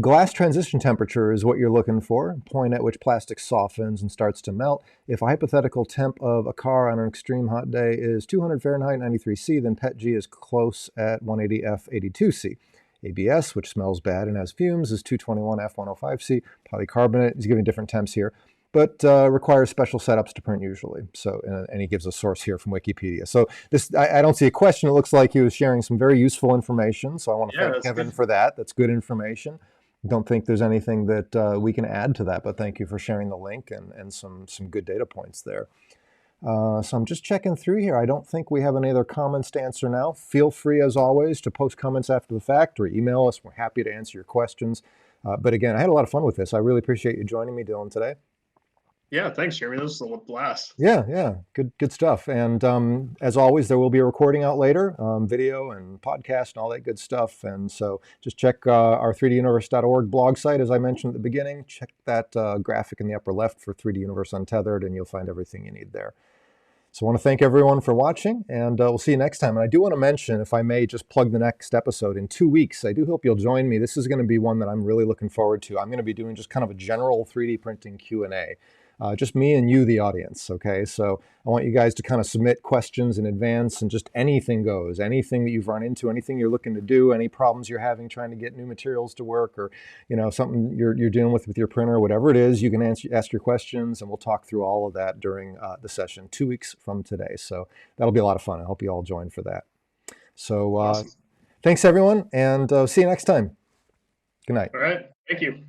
Glass transition temperature is what you're looking for, point at which plastic softens and starts to melt. If a hypothetical temp of a car on an extreme hot day is 200 Fahrenheit 93 C, then PET-G is close at 180 F 82 C. ABS, which smells bad and has fumes, is 221 F 105 C. Polycarbonate, he's giving different temps here, but requires special setups to print usually. So, and he gives a source here from Wikipedia. So this, I don't see a question. It looks like he was sharing some very useful information. So I want to thank Kevin for that. That's good information. Don't think there's anything that we can add to that, but thank you for sharing the link and some good data points there. So I'm just checking through here. I don't think we have any other comments to answer now. Feel free, as always, to post comments after the fact or email us. We're happy to answer your questions. But again, I had a lot of fun with this. I really appreciate you joining me, Dylan, today. Yeah, thanks, Jeremy. This was a blast. Yeah, good stuff. And as always, there will be a recording out later, video and podcast and all that good stuff. And so just check our 3duniverse.org blog site, as I mentioned at the beginning. Check that graphic in the upper left for 3D Universe Untethered, and you'll find everything you need there. So I want to thank everyone for watching, and we'll see you next time. And I do want to mention, if I may, just plug the next episode in 2 weeks. I do hope you'll join me. This is going to be one that I'm really looking forward to. I'm going to be doing just kind of a general 3D printing Q&A. Just me and you, the audience, okay? So I want you guys to kind of submit questions in advance, and just anything goes. Anything that you've run into, anything you're looking to do, any problems you're having trying to get new materials to work, or something you're dealing with your printer, whatever it is, you can ask your questions, and we'll talk through all of that during the session 2 weeks from today. So that'll be a lot of fun. I hope you all join for that. So awesome. Thanks, everyone, and see you next time. Good night. All right. Thank you.